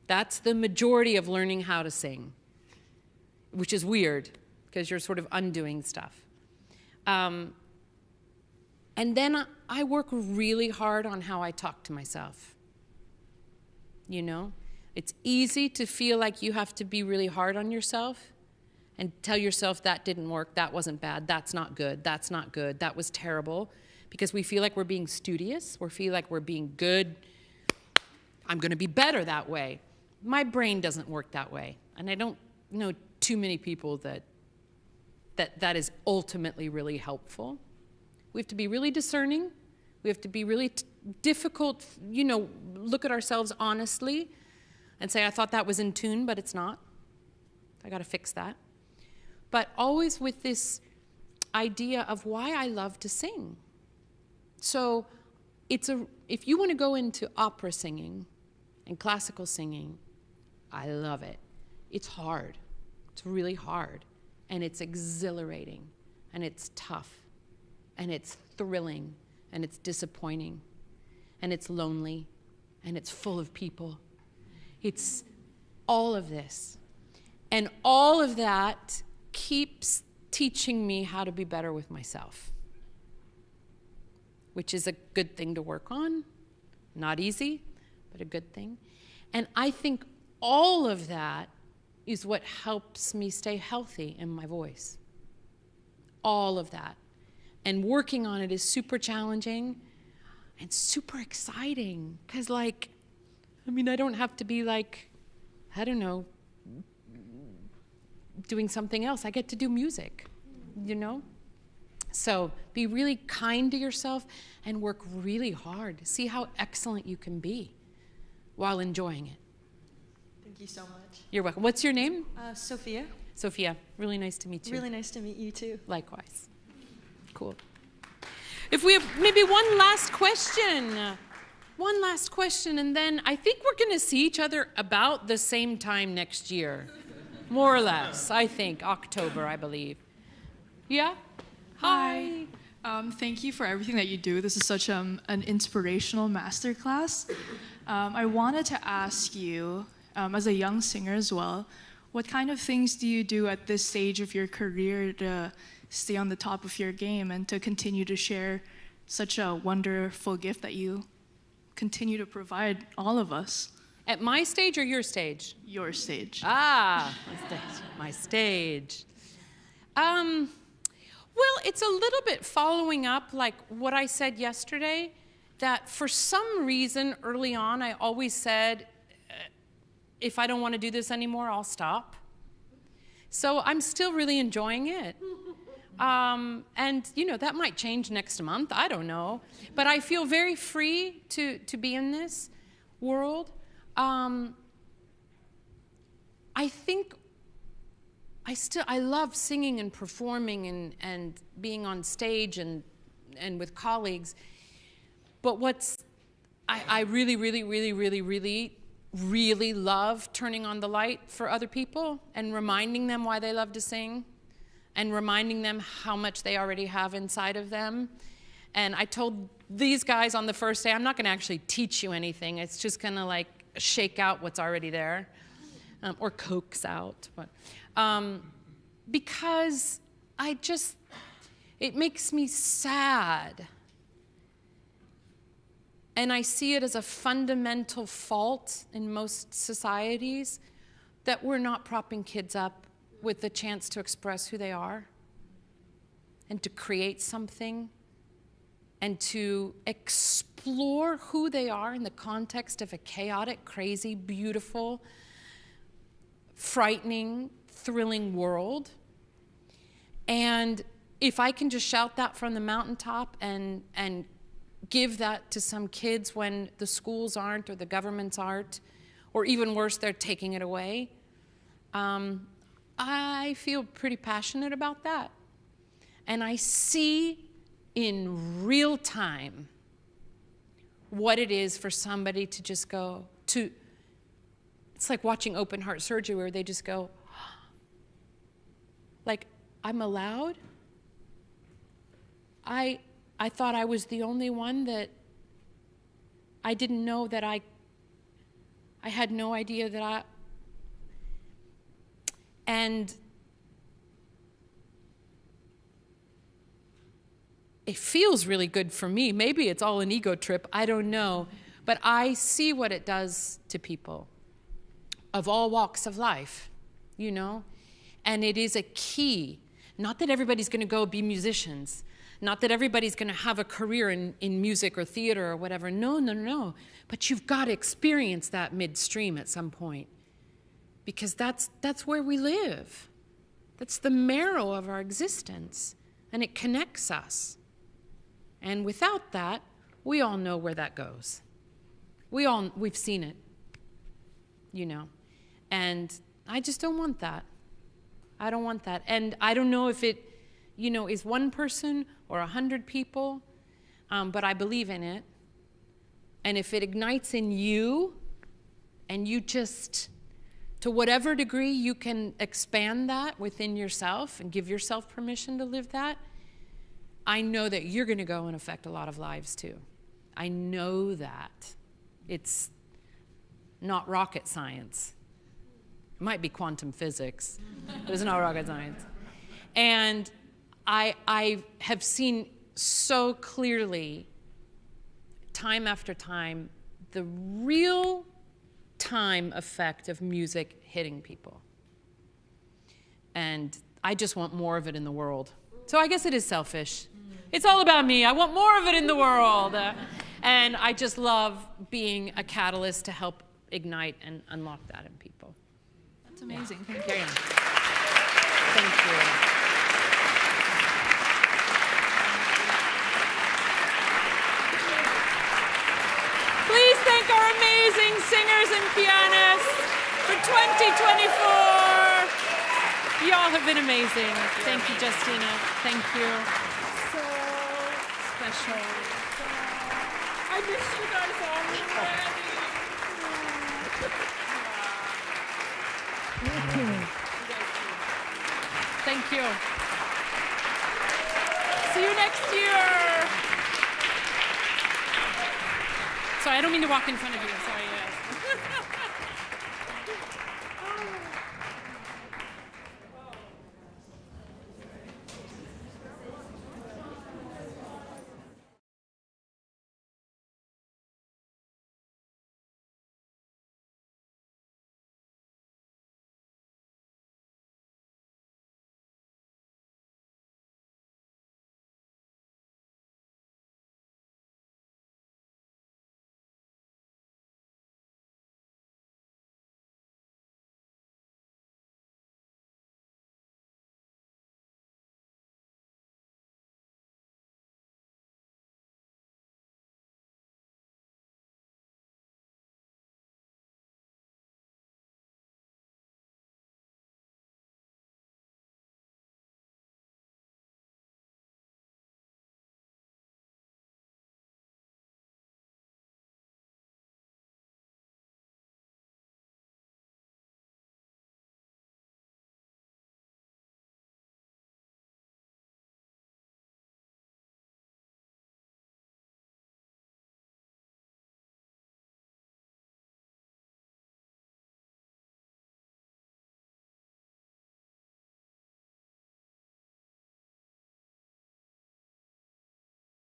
That's the majority of learning how to sing, which is weird because you're sort of undoing stuff. And then I work really hard on how I talk to myself. You know? It's easy to feel like you have to be really hard on yourself and tell yourself that didn't work, that wasn't bad, that's not good, that was terrible, because we feel like we're being studious, we feel like we're being good. I'm going to be better that way. My brain doesn't work that way, and I don't know too many people that is ultimately really helpful. We have to be really discerning. We have to be really difficult, look at ourselves honestly and say, I thought that was in tune, but it's not. I got to fix that. But always with this idea of why I love to sing. So if you want to go into opera singing and classical singing, I love it. It's hard. It's really hard. And it's exhilarating. And it's tough. And it's thrilling. And it's disappointing. And it's lonely. And it's full of people. It's all of this. And all of that keeps teaching me how to be better with myself, which is a good thing to work on. Not easy, but a good thing. And I think all of that is what helps me stay healthy in my voice. All of that. And working on it is super challenging and super exciting. Because, like, I mean, I don't have to be like, I don't know, doing something else. I get to do music, you know? So be really kind to yourself and work really hard. See how excellent you can be while enjoying it. Thank you so much. You're welcome. What's your name? Sophia. Sophia. Really nice to meet you. Really nice to meet you too. Likewise. Cool. If we have maybe one last question. One last question, and then I think we're going to see each other about the same time next year. More or less, I think. October, I believe. Yeah? Hi. Thank you for everything that you do. This is such an inspirational masterclass. I wanted to ask you, as a young singer as well, what kind of things do you do at this stage of your career to stay on the top of your game and to continue to share such a wonderful gift that you continue to provide all of us? At my stage or your stage? Your stage. Ah, my stage. Well, it's a little bit following up like what I said yesterday, that for some reason early on I always said, if I don't want to do this anymore, I'll stop. So I'm still really enjoying it. And, you know, that might change next month. I don't know. But I feel very free to be in this world. I think I love singing and performing and being on stage and with colleagues. But I really, really, really, really, really, really love turning on the light for other people and reminding them why they love to sing and reminding them how much they already have inside of them. And I told these guys on the first day, I'm not going to actually teach you anything. It's just going to like shake out what's already there or coax out. But, because it makes me sad. And I see it as a fundamental fault in most societies that we're not propping kids up with the chance to express who they are and to create something and to explore who they are in the context of a chaotic, crazy, beautiful, frightening, thrilling world. And if I can just shout that from the mountaintop and give that to some kids when the schools aren't or the governments aren't, or even worse, they're taking it away, I feel pretty passionate about that. And I see in real time what it is for somebody to just go to, it's like watching open heart surgery where they just go, like, I'm allowed? I thought I was the only one that I didn't know that I had no idea that and it feels really good for me. Maybe it's all an ego trip, I don't know. But I see what it does to people of all walks of life, you know? And it is a key. Not that everybody's going to go be musicians. Not that everybody's going to have a career in music or theater or whatever. No, no, no. But you've got to experience that midstream at some point. Because that's where we live. That's the marrow of our existence. And it connects us. And without that, we all know where that goes. We've seen it, you know. And I just don't want that. I don't want that. And I don't know if it, you know, is one person or 100 people, but I believe in it. And if it ignites in you, and you just, to whatever degree you can expand that within yourself and give yourself permission to live that, I know that you're going to go and affect a lot of lives too. I know that. It's not rocket science. It might be quantum physics, but it's not rocket science. And I have seen so clearly, time after time, the real time effect of music hitting people. And I just want more of it in the world. So I guess it is selfish. It's all about me. I want more of it in the world. And I just love being a catalyst to help ignite and unlock that in people. That's amazing. Yeah. Thank you. Thank you. Please thank our amazing singers and pianists for 2024. Y'all have been amazing. Thank you, Justina. Thank you. So special. I miss you guys already. Thank you. See you next year. Sorry, I don't mean to walk in front of you. Sorry.